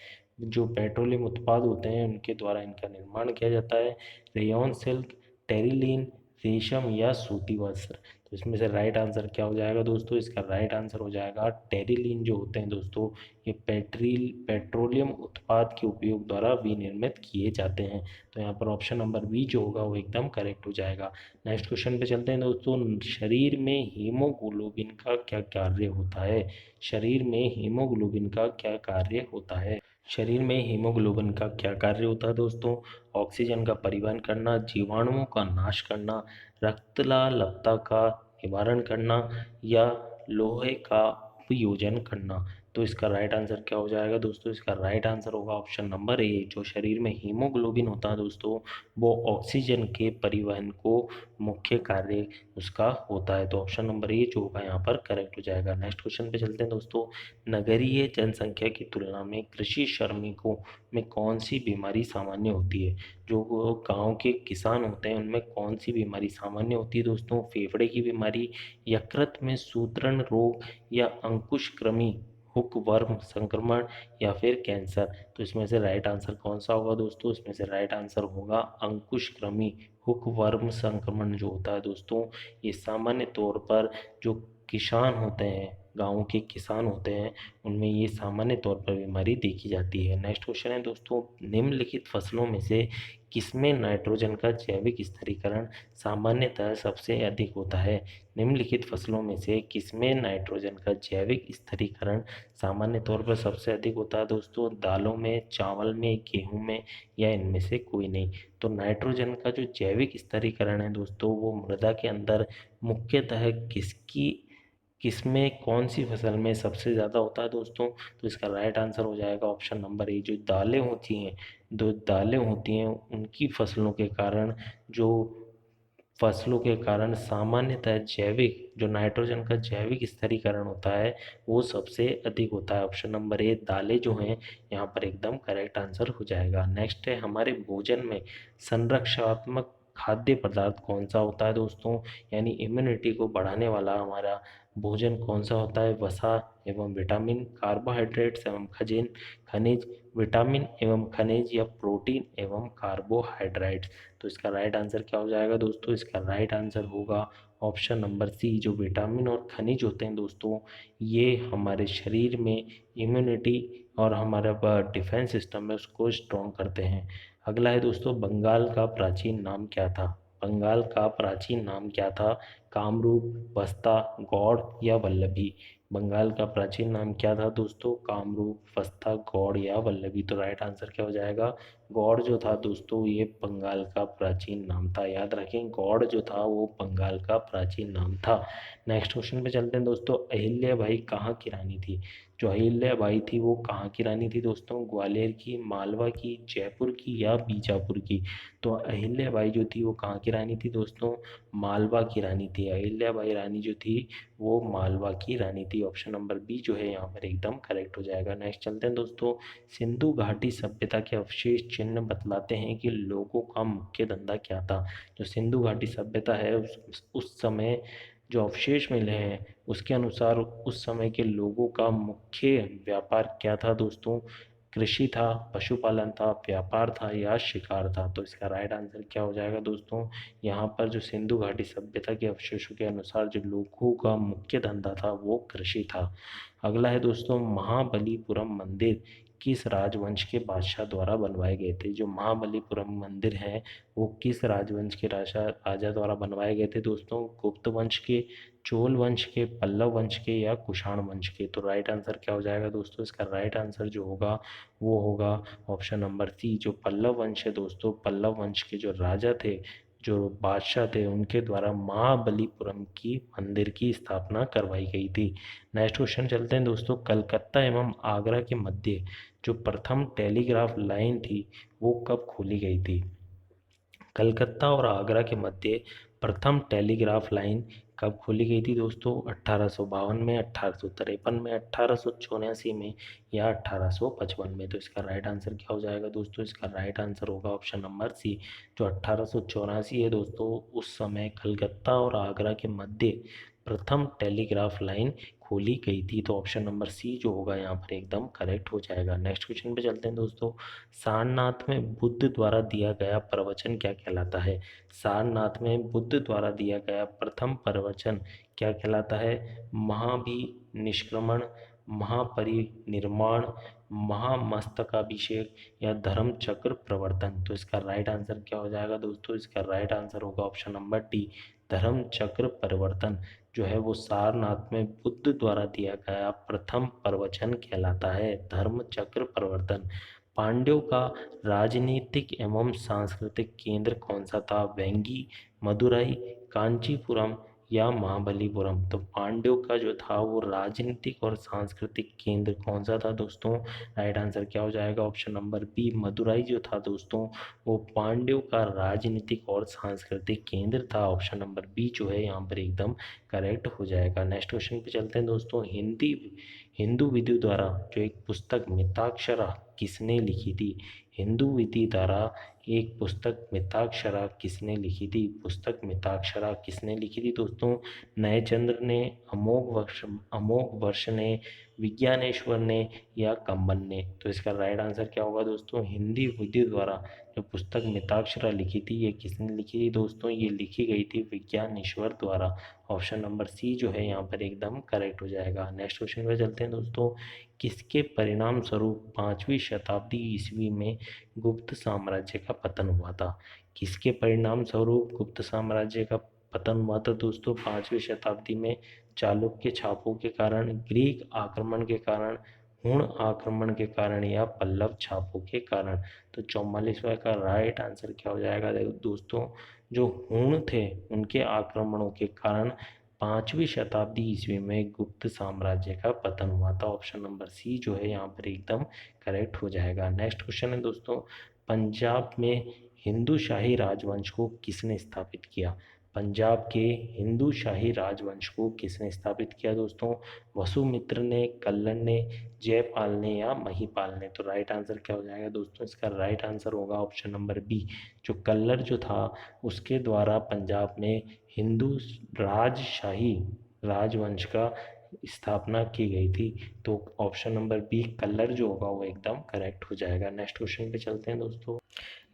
जो पेट्रोलियम उत्पाद होते हैं उनके द्वारा इनका निर्माण किया जाता है। रेयॉन सिल्क, टेरिलीन, रेशम या सूती वस्त्र। तो इसमें से राइट आंसर क्या हो जाएगा दोस्तों? इसका राइट आंसर हो जाएगा टेरिलीन। जो होते हैं दोस्तों ये पेट्रोलियम उत्पाद के उपयोग द्वारा विनिर्मित किए जाते हैं। तो यहाँ पर ऑप्शन नंबर बी जो होगा वो एकदम करेक्ट हो जाएगा। नेक्स्ट क्वेश्चन पे चलते हैं दोस्तों। शरीर में हीमोग्लोबिन का क्या कार्य होता है? शरीर में हीमोग्लोबिन का क्या कार्य होता है? शरीर में हीमोग्लोबिन का क्या कार्य होता है दोस्तों? ऑक्सीजन का परिवहन करना, जीवाणुओं का नाश करना, रक्तलालता का निवारण करना या लोहे का उपयोजन करना। तो इसका राइट आंसर क्या हो जाएगा दोस्तों? इसका राइट आंसर होगा ऑप्शन नंबर ए। जो शरीर में हीमोग्लोबिन होता है दोस्तों वो ऑक्सीजन के परिवहन को मुख्य कार्य उसका होता है। तो ऑप्शन नंबर ए जो होगा यहाँ पर करेक्ट हो जाएगा। नेक्स्ट क्वेश्चन पे चलते हैं दोस्तों। नगरीय जनसंख्या की तुलना में कृषि श्रमिकों में कौन सी बीमारी सामान्य होती है? जो गांव के किसान होते हैं उनमें कौन सी बीमारी सामान्य होती है दोस्तों? फेफड़े की बीमारी, यकृत में सूत्रण रोग या अंकुशक्रमी हुकवर्म संक्रमण या फिर कैंसर। तो इसमें से राइट आंसर कौन सा होगा दोस्तों? इसमें से राइट आंसर होगा अंकुशक्रमी हुकवर्म संक्रमण जो होता है दोस्तों ये सामान्य तौर पर जो किसान होते हैं, गाँव के किसान होते हैं उनमें ये सामान्य तौर पर बीमारी देखी जाती है। नेक्स्ट क्वेश्चन है दोस्तों। निम्नलिखित फसलों में से किसमें नाइट्रोजन का जैविक स्थिरीकरण सामान्यतः सबसे अधिक होता है? निम्नलिखित फसलों में से किसमें नाइट्रोजन का जैविक स्थिरीकरण सामान्य तौर पर सबसे अधिक होता है दोस्तों? दालों में, चावल में, गेहूं में या इनमें से कोई नहीं। तो नाइट्रोजन का जो जैविक स्थिरीकरण है दोस्तों वो मृदा के अंदर मुख्यतः किसमें कौन सी फसल में सबसे ज़्यादा होता है दोस्तों? तो इसका राइट आंसर हो जाएगा ऑप्शन नंबर ए। जो दालें होती हैं, जो दालें होती हैं उनकी फसलों के कारण सामान्यतः जैविक जो नाइट्रोजन का जैविक स्थिरीकरण होता है वो सबसे अधिक होता है। ऑप्शन नंबर ए दालें जो हैं यहाँ पर एकदम करेक्ट आंसर हो जाएगा। नेक्स्ट है हमारे भोजन में संरक्षणात्मक खाद्य पदार्थ कौन सा होता है दोस्तों? यानी इम्यूनिटी को बढ़ाने वाला हमारा भोजन कौन सा होता है? वसा एवं विटामिन, कार्बोहाइड्रेट्स एवं खनिज, विटामिन एवं खनिज या प्रोटीन एवं कार्बोहाइड्रेट्स। तो इसका राइट आंसर क्या हो जाएगा दोस्तों? इसका राइट आंसर होगा ऑप्शन नंबर सी। जो विटामिन और खनिज होते हैं दोस्तों ये हमारे शरीर में इम्यूनिटी और हमारा डिफेंस सिस्टम है उसको स्ट्रॉन्ग करते हैं। अगला है दोस्तों बंगाल का प्राचीन नाम क्या था? बंगाल का प्राचीन नाम क्या था? कामरूप, बस्ता, गौड़ या वल्लभी। बंगाल का प्राचीन नाम क्या था दोस्तों? कामरूप, बस्ता, गौड़ या वल्लभी। तो राइट आंसर क्या हो जाएगा? गौड़ जो था दोस्तों ये बंगाल का प्राचीन नाम था। याद रखें गौड़ जो था वो बंगाल का प्राचीन नाम था। नेक्स्ट क्वेश्चन पे चलते हैं दोस्तों। अहिल्या बाई कहाँ की रानी थी? जो अहिल्या बाई थी वो कहाँ की रानी थी दोस्तों? ग्वालियर की, मालवा की, जयपुर की या बीजापुर की। तो अहिल्या बाई जो थी वो कहाँ की रानी थी दोस्तों? मालवा की रानी थी। अहिल्या बाई रानी जो थी वो मालवा की रानी थी। ऑप्शन नंबर बी जो है यहाँ पर एकदम करेक्ट हो जाएगा। नेक्स्ट चलते हैं दोस्तों। सिंधु घाटी सभ्यता के अवशेष चिन्ह बतलाते हैं कि लोगों का मुख्य धंधा क्या था? जो सिंधु घाटी सभ्यता है उस समय जो अवशेष मिले हैं उसके अनुसार उस समय के लोगों का मुख्य व्यापार क्या था दोस्तों? कृषि था, पशुपालन था, व्यापार था या शिकार था। तो इसका राइट आंसर क्या हो जाएगा दोस्तों? यहाँ पर जो सिंधु घाटी सभ्यता के अवशेषों के अनुसार जो लोगों का मुख्य धंधा था वो कृषि था। अगला है दोस्तों महाबलीपुरम मंदिर किस राजवंश के बादशाह द्वारा बनवाए गए थे। जो महाबलीपुरम मंदिर है वो किस राजवंश के राजा द्वारा बनवाए गए थे दोस्तों, गुप्त वंश के, चोल वंश के, पल्लव वंश के या कुषाण वंश के। तो राइट आंसर क्या हो जाएगा दोस्तों, इसका राइट आंसर जो होगा वो होगा ऑप्शन नंबर सी, जो पल्लव वंश है दोस्तों। पल्लव वंश के जो राजा थे, जो बादशाह थे, उनके द्वारा महाबलीपुरम की मंदिर की स्थापना करवाई गई थी। नेक्स्ट क्वेश्चन चलते हैं दोस्तों। कलकत्ता एवं आगरा के मध्य जो प्रथम टेलीग्राफ लाइन थी वो कब खोली गई थी। कलकत्ता और आगरा के मध्य प्रथम टेलीग्राफ लाइन कब खोली गई थी दोस्तों, 1852 में, 1853 में, 1884 में या 1855 में। तो इसका राइट आंसर क्या हो जाएगा दोस्तों, इसका राइट आंसर होगा ऑप्शन नंबर सी, जो 1884 है दोस्तों। उस समय कलकत्ता और आगरा के मध्य प्रथम टेलीग्राफ लाइन खोली गई थी। तो ऑप्शन नंबर सी जो होगा यहाँ पर एकदम करेक्ट हो जाएगा। नेक्स्ट क्वेश्चन पे चलते हैं दोस्तों। सारनाथ में बुद्ध द्वारा दिया गया प्रवचन क्या कहलाता है। सारनाथ में बुद्ध द्वारा दिया गया प्रथम प्रवचन क्या कहलाता है। महाभिनिष्क्रमण, महापरिनिर्वाण, महामस्तकाभिषेक या धर्म चक्र प्रवर्तन। तो इसका राइट आंसर क्या हो जाएगा दोस्तों, इसका राइट आंसर होगा ऑप्शन नंबर डी, धर्म चक्र परिवर्तन जो है वो सारनाथ में बुद्ध द्वारा दिया गया प्रथम प्रवचन कहलाता है, धर्म चक्र परिवर्तन। पांड्यों का राजनीतिक एवं सांस्कृतिक केंद्र कौन सा था। वेंगी, मदुरई, कांचीपुरम या महाबलीपुरम। तो पांड्यों का जो था वो राजनीतिक और सांस्कृतिक केंद्र कौन सा था दोस्तों, राइट आंसर क्या हो जाएगा ऑप्शन नंबर बी, मदुरई जो था दोस्तों वो पांड्यों का राजनीतिक और सांस्कृतिक केंद्र था। ऑप्शन नंबर बी जो है यहाँ पर एकदम करेक्ट हो जाएगा। नेक्स्ट क्वेश्चन पे चलते हैं दोस्तों। हिंदू विधि द्वारा जो एक पुस्तक मिताक्षरा किसने लिखी थी। हिंदू विधि द्वारा एक पुस्तक मिताक्षरा किसने लिखी थी। पुस्तक मिताक्षरा किसने लिखी थी दोस्तों, नयचंद्र ने, अमोघ वर्ष ने, विज्ञानेश्वर ने या कंबन ने। तो इसका राइट आंसर क्या होगा दोस्तों, हिंदी विधि द्वारा जो पुस्तक मिताक्षरा लिखी थी ये किसने लिखी थी दोस्तों, ये लिखी गई थी विज्ञानेश्वर द्वारा। ऑप्शन नंबर सी जो है यहाँ पर एकदम करेक्ट हो जाएगा। नेक्स्ट क्वेश्चन पे चलते हैं दोस्तों। किसके परिणाम स्वरूप 5वीं शताब्दी ईस्वी में गुप्त साम्राज्य का पतन हुआ था। किसके परिणाम स्वरूप गुप्त साम्राज्य का पतन हुआ था दोस्तों 5वीं शताब्दी में। चालुक्य छापों के कारण, ग्रीक आक्रमण के कारण, हुण आक्रमण के कारण या पल्लव छापों के कारण। तो 44वां का राइट आंसर क्या हो जाएगा दोस्तों, जो हुण थे उनके आक्रमणों के कारण 5वीं शताब्दी ईस्वी में गुप्त साम्राज्य का पतन हुआ था। ऑप्शन नंबर सी जो है यहाँ पर एकदम करेक्ट हो जाएगा। नेक्स्ट क्वेश्चन है दोस्तों। पंजाब में हिंदू शाही राजवंश को किसने स्थापित किया। पंजाब के हिंदू शाही राजवंश को किसने स्थापित किया दोस्तों, वसुमित्र ने, कल्लर ने, जयपाल ने या महिपाल ने। तो राइट आंसर क्या हो जाएगा दोस्तों, इसका राइट आंसर होगा ऑप्शन नंबर बी, जो कल्लर जो था उसके द्वारा पंजाब में हिंदू राजशाही राजवंश का स्थापना की गई थी। तो ऑप्शन नंबर बी कल्लर जो होगा वो एकदम करेक्ट हो जाएगा। नेक्स्ट क्वेश्चन पे चलते हैं दोस्तों।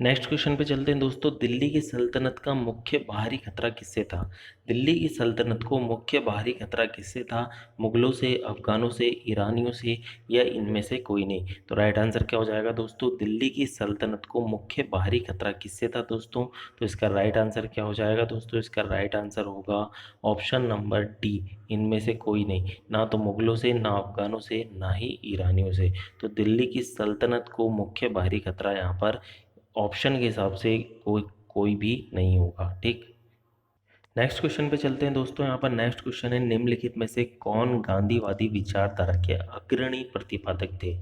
नेक्स्ट क्वेश्चन पे चलते हैं दोस्तों। दिल्ली की सल्तनत का मुख्य बाहरी खतरा किससे था। दिल्ली की सल्तनत को मुख्य बाहरी खतरा किससे था, मुगलों से, अफगानों से, ईरानियों से या इनमें से कोई नहीं। तो राइट आंसर क्या हो जाएगा दोस्तों, दिल्ली की सल्तनत को मुख्य बाहरी खतरा किससे था दोस्तों। तो इसका राइट आंसर क्या हो जाएगा दोस्तों, इसका राइट आंसर होगा ऑप्शन नंबर डी, इनमें से कोई नहीं, ना तो मुगलों से, ना अफगानों से, ना ही ईरानियों से। तो दिल्ली की सल्तनत को मुख्य बाहरी खतरा यहाँ पर ऑप्शन के हिसाब से कोई भी नहीं होगा। ठीक, नेक्स्ट क्वेश्चन पे चलते हैं दोस्तों। यहाँ पर नेक्स्ट क्वेश्चन है, निम्नलिखित में से कौन गांधीवादी विचारधारा के अग्रणी प्रतिपादक थे।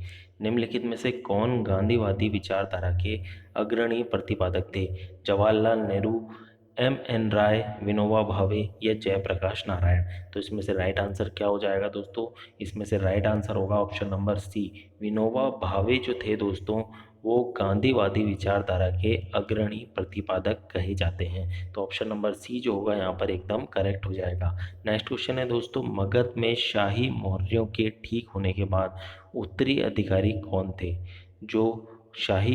निम्नलिखित में से कौन गांधीवादी विचारधारा के अग्रणी प्रतिपादक थे। जवाहरलाल नेहरू, एम.एन. राय, विनोबा भावे या जयप्रकाश नारायण। तो इसमें से राइट आंसर क्या हो जाएगा दोस्तों, इसमें से राइट आंसर होगा option number C, Vinoba Bhave जो थे दोस्तों वो गांधीवादी विचारधारा के अग्रणी प्रतिपादक कहे जाते हैं। तो ऑप्शन नंबर सी जो होगा यहाँ पर एकदम करेक्ट हो जाएगा। नेक्स्ट क्वेश्चन है दोस्तों, मगध में शाही मौर्यों के ठीक होने के बाद उत्तरी अधिकारी कौन थे। जो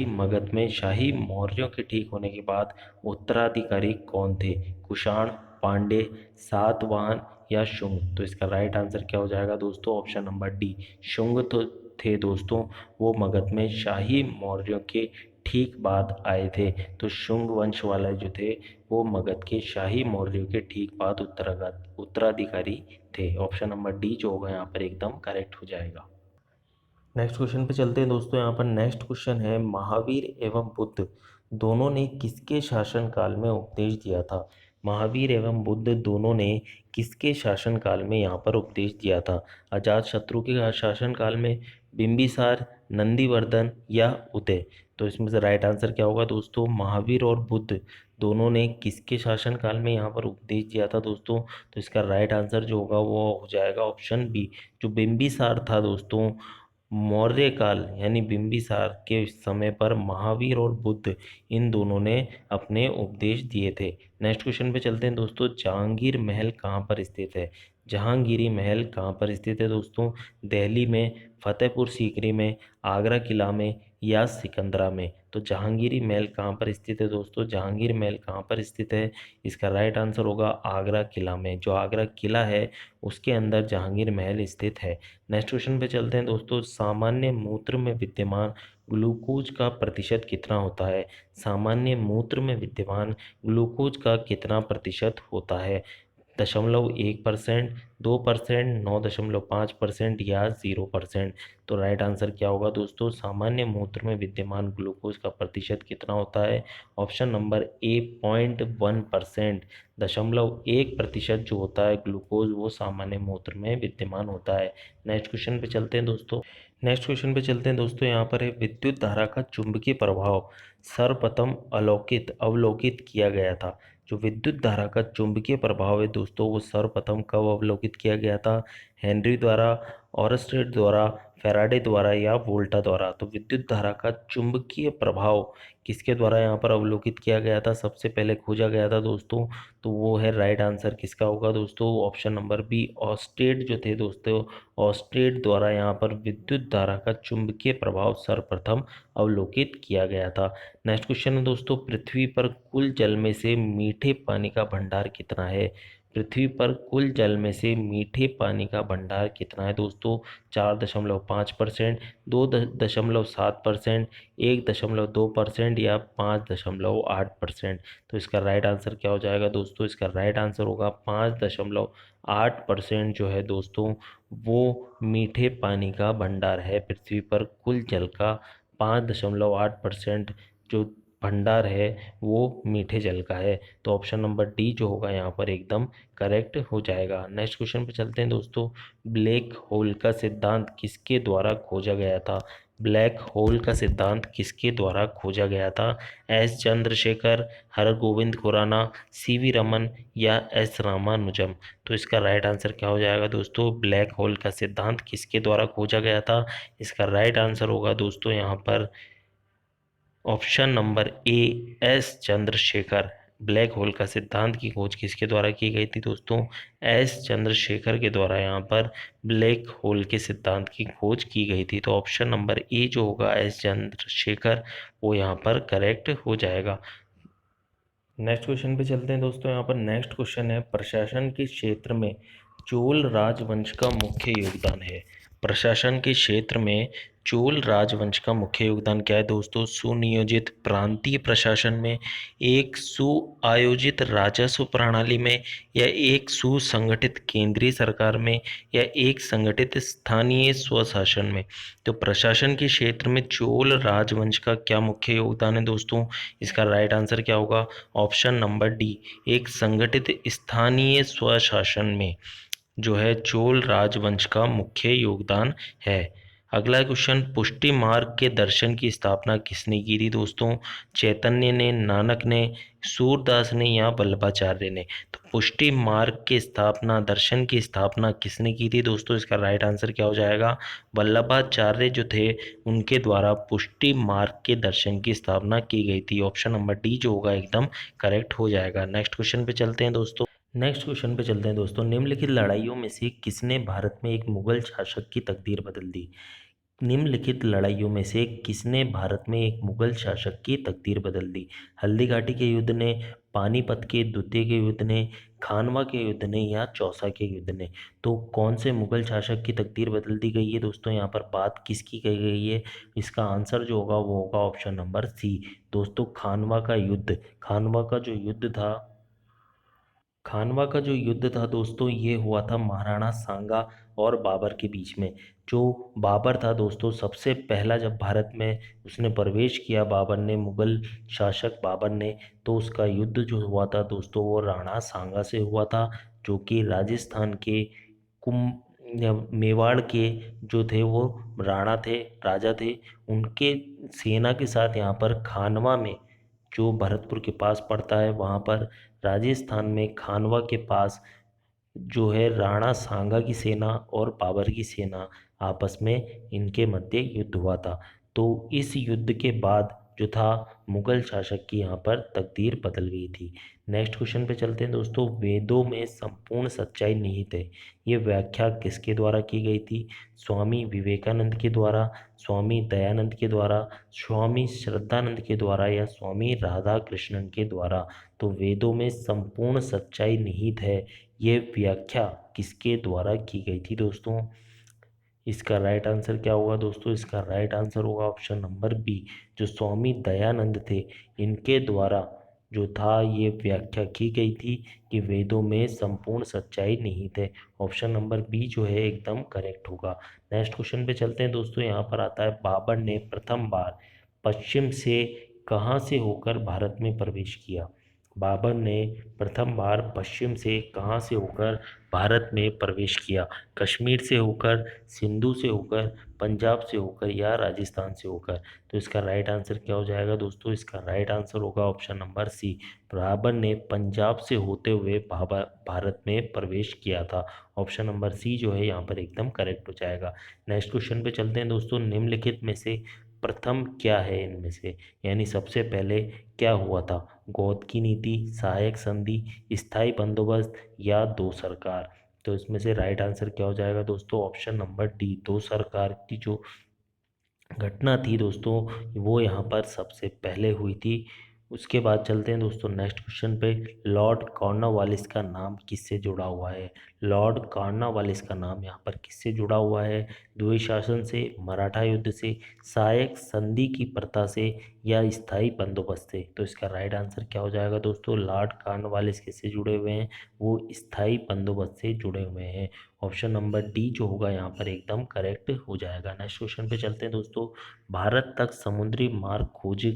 मगध में शाही मौर्यों के ठीक होने के बाद उत्तराधिकारी कौन थे। कुषाण, पांडे, सातवाहन या शुंग? तो इसका राइट आंसर क्या हो जाएगा दोस्तों? ऑप्शन नंबर डी, शुंग तो थे दोस्तों, वो मगध में शाही मौर्यों के ठीक बाद आए थे। तो शुंग वंश वाले जो थे वो मगध के शाही मौर्यों के ठीक बाद उत्तराधिकारी थे। ऑप्शन नंबर डी जो होगा यहाँ पर एकदम करेक्ट हो जाएगा। नेक्स्ट क्वेश्चन पे चलते हैं दोस्तों। यहाँ पर नेक्स्ट क्वेश्चन है, महावीर एवं बुद्ध दोनों ने किसके शासन काल में उपदेश दिया था? महावीर एवं बुद्ध दोनों ने किसके शासन काल में यहाँ पर उपदेश दिया था? अजातशत्रु के शासन काल में, बिंबिसार, नंदीवर्धन या उदय? तो इसमें से राइट आंसर क्या होगा दोस्तों? महावीर और बुद्ध दोनों ने किसके शासन काल में यहाँ पर उपदेश दिया था दोस्तों? तो इसका राइट आंसर जो होगा वो हो जाएगा ऑप्शन बी, जो बिंबिसार था दोस्तों, मौर्य काल यानी बिंबिसार के समय पर महावीर और बुद्ध इन दोनों ने अपने उपदेश दिए थे। नेक्स्ट क्वेश्चन पे चलते हैं दोस्तों। जहांगीर महल कहाँ पर स्थित है? जहांगीरी महल कहाँ पर स्थित है दोस्तों? दिल्ली में, फतेहपुर सीकरी में, आगरा किला में या सिकंदरा में? तो जहांगीरी महल कहाँ पर स्थित है दोस्तों? जहांगीर महल कहाँ पर स्थित है? इसका राइट आंसर होगा आगरा किला में। जो आगरा किला है उसके अंदर जहांगीर महल स्थित है। नेक्स्ट क्वेश्चन पे चलते हैं दोस्तों। सामान्य मूत्र में विद्यमान ग्लूकोज का प्रतिशत कितना होता है? सामान्य मूत्र में विद्यमान ग्लूकोज का कितना प्रतिशत होता है? 0.1%, 2%, 9.5% या 0%? तो राइट आंसर क्या होगा दोस्तों? सामान्य मूत्र में विद्यमान ग्लूकोज का प्रतिशत कितना होता है? Option number A, 0.1%। 0.1% जो होता है ग्लूकोज वो सामान्य मूत्र में विद्यमान होता है। नेक्स्ट क्वेश्चन पे चलते हैं दोस्तों। नेक्स्ट क्वेश्चन पे चलते हैं दोस्तों। यहाँ पर है, विद्युत धारा का चुंबकीय प्रभाव सर्वप्रथम अवलोकित किया गया था। जो विद्युत धारा का चुंबकीय प्रभाव है दोस्तों वो सर्वप्रथम कब अवलोकित किया गया था? हेनरी द्वारा, ऑरस्टेड द्वारा, फैराडे द्वारा या वोल्टा द्वारा? तो विद्युत धारा का चुंबकीय प्रभाव किसके द्वारा यहाँ पर अवलोकित किया गया था, सबसे पहले खोजा गया था दोस्तों? तो वो है राइट आंसर किसका होगा दोस्तों? ऑप्शन नंबर बी, ऑस्टेड जो थे दोस्तों, ऑस्टेड द्वारा यहाँ पर विद्युत धारा का चुंबकीय प्रभाव सर्वप्रथम अवलोकित किया गया था। नेक्स्ट क्वेश्चन है दोस्तों। पृथ्वी पर कुल जल में से मीठे पानी का भंडार कितना है? पृथ्वी पर कुल जल में से मीठे पानी का भंडार कितना है दोस्तों? 4.5%, 2.7%, 1.2% या 5.8%? तो इसका राइट आंसर क्या हो जाएगा दोस्तों? इसका राइट आंसर होगा 5.8% जो है दोस्तों वो मीठे पानी का भंडार है। पृथ्वी पर कुल जल का 5.8% जो भंडार है वो मीठे जल का है। तो ऑप्शन नंबर डी जो होगा यहाँ पर एकदम करेक्ट हो जाएगा। नेक्स्ट क्वेश्चन पे चलते हैं दोस्तों। ब्लैक होल का सिद्धांत किसके द्वारा खोजा गया था? ब्लैक होल का सिद्धांत किसके द्वारा खोजा गया था? एस चंद्रशेखर, हरगोविंद खुराना, सीवी रमन या एस रामानुजम? तो इसका राइट आंसर क्या हो जाएगा दोस्तों? ब्लैक होल का सिद्धांत किसके द्वारा खोजा गया था? इसका राइट आंसर होगा दोस्तों यहाँ पर option number A, S Chandrashekhar. Black hole का सिद्धांत की खोज किसके द्वारा की गई थी दोस्तों? एस चंद्रशेखर के द्वारा यहाँ पर ब्लैक होल के सिद्धांत की खोज की गई थी। तो ऑप्शन नंबर ए जो होगा एस चंद्रशेखर वो यहाँ पर करेक्ट हो जाएगा। नेक्स्ट क्वेश्चन पे चलते हैं दोस्तों। यहाँ पर नेक्स्ट क्वेश्चन है, प्रशासन के क्षेत्र में चोल राजवंश का मुख्य योगदान है। प्रशासन के क्षेत्र में चोल राजवंश का मुख्य योगदान क्या है दोस्तों? सुनियोजित प्रांतीय प्रशासन में, एक सुआयोजित राजस्व प्रणाली में, या एक सुसंगठित केंद्रीय सरकार में, या एक संगठित स्थानीय स्वशासन में? तो प्रशासन के क्षेत्र में चोल राजवंश का क्या मुख्य योगदान है दोस्तों? इसका राइट आंसर क्या होगा? ऑप्शन नंबर डी, एक संगठित स्थानीय स्वशासन में जो है चोल राजवंश का मुख्य योगदान है। अगला क्वेश्चन, पुष्टि मार्ग के दर्शन की स्थापना किसने की थी दोस्तों? चैतन्य ने, नानक ने, सूरदास ने या वल्लभाचार्य ने? तो पुष्टि मार्ग की स्थापना, दर्शन की स्थापना किसने की थी दोस्तों? इसका राइट आंसर क्या हो जाएगा? वल्लभाचार्य जो थे उनके द्वारा पुष्टि मार्ग के दर्शन की स्थापना की गई थी। ऑप्शन नंबर डी जो होगा एकदम करेक्ट हो जाएगा। नेक्स्ट क्वेश्चन पे चलते हैं दोस्तों। निम्नलिखित लड़ाइयों में से किसने भारत में एक मुगल शासक की तकदीर बदल दी? निम्नलिखित लड़ाइयों में से किसने भारत में एक मुगल शासक की तकदीर बदल दी? हल्दी घाटी के युद्ध ने, पानीपत के द्वितीय के युद्ध ने, खानवा के युद्ध ने या चौसा के युद्ध ने? तो कौन से मुगल शासक की तकदीर बदल दी गई है दोस्तों? यहाँ पर बात किसकी कही गई है? इसका आंसर जो होगा वो होगा ऑप्शन नंबर सी दोस्तों, खानवा का युद्ध। खानवा का जो युद्ध था दोस्तों, ये हुआ था महाराणा सांगा और बाबर के बीच में। जो बाबर था दोस्तों, सबसे पहला जब भारत में उसने प्रवेश किया, बाबर ने, मुगल शासक बाबर ने, तो उसका युद्ध जो हुआ था दोस्तों वो राणा सांगा से हुआ था, जो कि राजस्थान के कुम या मेवाड़ के जो थे वो राणा थे, राजा थे। उनके सेना के साथ यहाँ पर खानवा में, जो भरतपुर के पास पड़ता है, वहाँ पर राजस्थान में खानवा के पास जो है राणा सांगा की सेना और बाबर की सेना आपस में इनके मध्य युद्ध हुआ था। तो इस युद्ध के बाद जो था मुगल शासक की यहाँ पर तकदीर बदल गई थी। नेक्स्ट क्वेश्चन पे चलते हैं दोस्तों। वेदों में संपूर्ण सच्चाई निहित है, ये व्याख्या किसके द्वारा की गई थी? स्वामी विवेकानंद के द्वारा, स्वामी दयानंद के द्वारा, स्वामी श्रद्धानंद के द्वारा या स्वामी राधा कृष्णन के द्वारा? तो वेदों में संपूर्ण सच्चाई निहित है, ये व्याख्या किसके द्वारा की गई थी दोस्तों? इसका राइट आंसर क्या होगा दोस्तों? इसका राइट आंसर होगा ऑप्शन नंबर बी, जो स्वामी दयानंद थे, इनके द्वारा जो था ये व्याख्या की गई थी कि वेदों में संपूर्ण सच्चाई निहित है। ऑप्शन नंबर बी जो है एकदम करेक्ट होगा। नेक्स्ट क्वेश्चन पे चलते हैं दोस्तों। यहाँ पर आता है, बाबर ने प्रथम बार पश्चिम से कहाँ से होकर भारत में प्रवेश किया? बाबर ने प्रथम बार पश्चिम से कहाँ से होकर भारत में प्रवेश किया? कश्मीर से होकर, सिंधु से होकर, पंजाब से होकर या राजस्थान से होकर? तो इसका राइट आंसर क्या हो जाएगा दोस्तों? इसका राइट आंसर होगा ऑप्शन नंबर सी, बाबर ने पंजाब से होते हुए भारत में प्रवेश किया था। ऑप्शन नंबर सी जो है यहाँ पर एकदम करेक्ट हो जाएगा। नेक्स्ट क्वेश्चन पे चलते हैं दोस्तों। निम्नलिखित में से प्रथम क्या है इनमें से, यानी सबसे पहले क्या हुआ था? गौद की नीति, सहायक संधि, स्थायी बंदोबस्त या दो सरकार? तो इसमें से राइट आंसर क्या हो जाएगा दोस्तों? ऑप्शन नंबर डी, दो सरकार की जो घटना थी दोस्तों वो यहाँ पर सबसे पहले हुई थी। उसके बाद चलते हैं दोस्तों नेक्स्ट क्वेश्चन पे। लॉर्ड कॉर्नवालिस का नाम किससे जुड़ा हुआ है? लॉर्ड कॉर्नवालिस का नाम यहाँ पर किससे जुड़ा हुआ है? द्विज शासन से, मराठा युद्ध से, सहायक संधि की प्रथा से या स्थायी बंदोबस्त से? तो इसका राइट आंसर क्या हो जाएगा दोस्तों? लॉर्ड कॉर्नवालिस किससे जुड़े हुए हैं? वो स्थायी बंदोबस्त से जुड़े हुए हैं। ऑप्शन नंबर डी जो होगा यहाँ पर एकदम करेक्ट हो जाएगा। नेक्स्ट क्वेश्चन पे चलते हैं दोस्तों। भारत तक समुद्री मार्ग खोज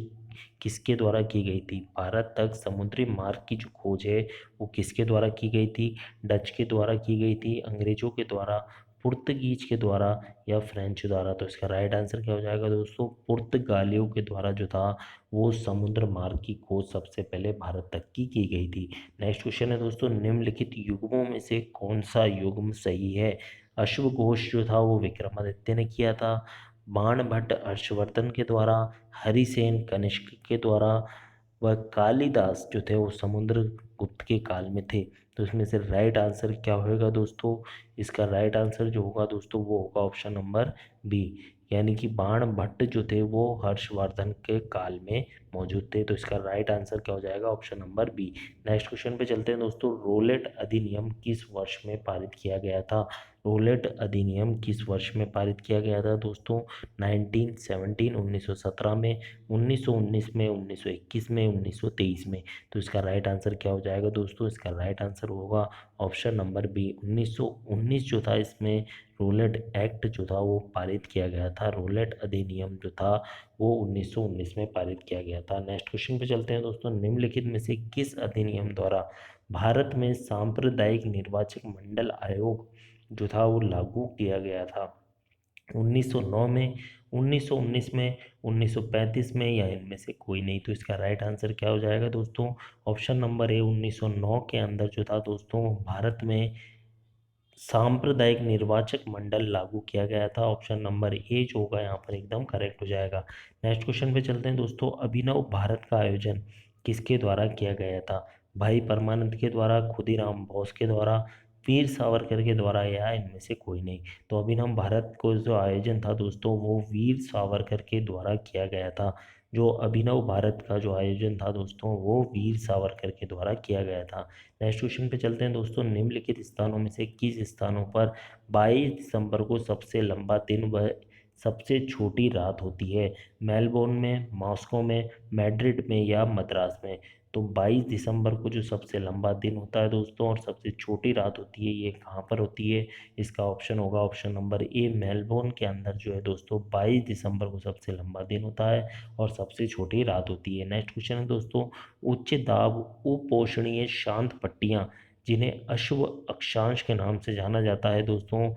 किसके द्वारा की गई थी? भारत तक समुद्री मार्ग की जो खोज है वो किसके द्वारा की गई थी? डच के द्वारा की गई थी, अंग्रेजों के द्वारा, पुर्तगीज के द्वारा या फ्रेंच द्वारा? तो इसका राइट आंसर क्या हो जाएगा दोस्तों? पुर्तगालियों के द्वारा जो था वो समुद्र मार्ग की खोज सबसे पहले भारत तक की गई थी। नेक्स्ट क्वेश्चन है दोस्तों। निम्नलिखित युग्मों में से कौन सा युग्म सही है? अश्वघोष जो था वो विक्रमादित्य ने किया था, बाणभट्ट हर्षवर्धन के द्वारा, हरिसेन कनिष्क के द्वारा, वह कालिदास जो थे वो समुद्रगुप्त के काल में थे? तो इसमें से राइट आंसर क्या होगा दोस्तों? इसका राइट आंसर जो होगा दोस्तों वो होगा ऑप्शन नंबर बी, यानी कि बाणभट्ट जो थे वो हर्षवर्धन के काल में मौजूद थे। तो इसका राइट आंसर क्या हो जाएगा? Option number B. Next question पे चलते हैं दोस्तों। रोलेट अधिनियम किस वर्ष में पारित किया गया था? रोलेट अधिनियम किस वर्ष में पारित किया गया था दोस्तों? 1917, 1917 में, 1919 में, 1921 में, 1923 में? तो इसका राइट आंसर क्या हो जाएगा दोस्तों? इसका राइट आंसर होगा ऑप्शन नंबर बी, 1919 जो था इसमें रोलेट एक्ट जो था वो पारित किया गया था। रोलेट अधिनियम जो था वो 1919 में पारित किया गया था। नेक्स्ट क्वेश्चन पे चलते हैं दोस्तों। निम्नलिखित में से किस अधिनियम द्वारा भारत में सांप्रदायिक निर्वाचक मंडल आयोग जो था वो लागू किया गया था? 1909 में, 1919 में, 1935 में या इनमें से कोई नहीं? तो इसका राइट आंसर क्या हो जाएगा दोस्तों? ऑप्शन नंबर ए, 1909 के अंदर जो था दोस्तों भारत में सांप्रदायिक निर्वाचक मंडल लागू किया गया था। ऑप्शन नंबर ए जो होगा यहाँ पर एकदम करेक्ट हो जाएगा। नेक्स्ट क्वेश्चन पे चलते हैं दोस्तों। अभिनव भारत का आयोजन किसके द्वारा किया गया था? भाई परमानंद के द्वारा, खुदीराम बोस के द्वारा, वीर सावरकर के द्वारा या इनमें से कोई नहीं। तो अभिनव भारत को जो आयोजन था दोस्तों वो वीर सावरकर के द्वारा किया गया था। जो अभिनव भारत का जो आयोजन था दोस्तों वो वीर सावरकर के द्वारा किया गया था। नेक्स्ट क्वेश्चन पे चलते हैं दोस्तों। निम्नलिखित स्थानों में से किस स्थानों पर 22 दिसंबर को सबसे लंबा दिन व सबसे छोटी रात होती है? मेलबोर्न में, मॉस्को में, मैड्रिड में या मद्रास में? तो 22 दिसंबर को जो सबसे लंबा दिन होता है दोस्तों और सबसे छोटी रात होती है ये कहाँ पर होती है? इसका ऑप्शन होगा ऑप्शन नंबर ए, मेलबोर्न के अंदर जो है दोस्तों 22 दिसंबर को सबसे लंबा दिन होता है और सबसे छोटी रात होती है। नेक्स्ट क्वेश्चन है दोस्तों। उच्च दाब उपोषणीय शांत पट्टियाँ जिन्हें अश्व अक्षांश के नाम से जाना जाता है दोस्तों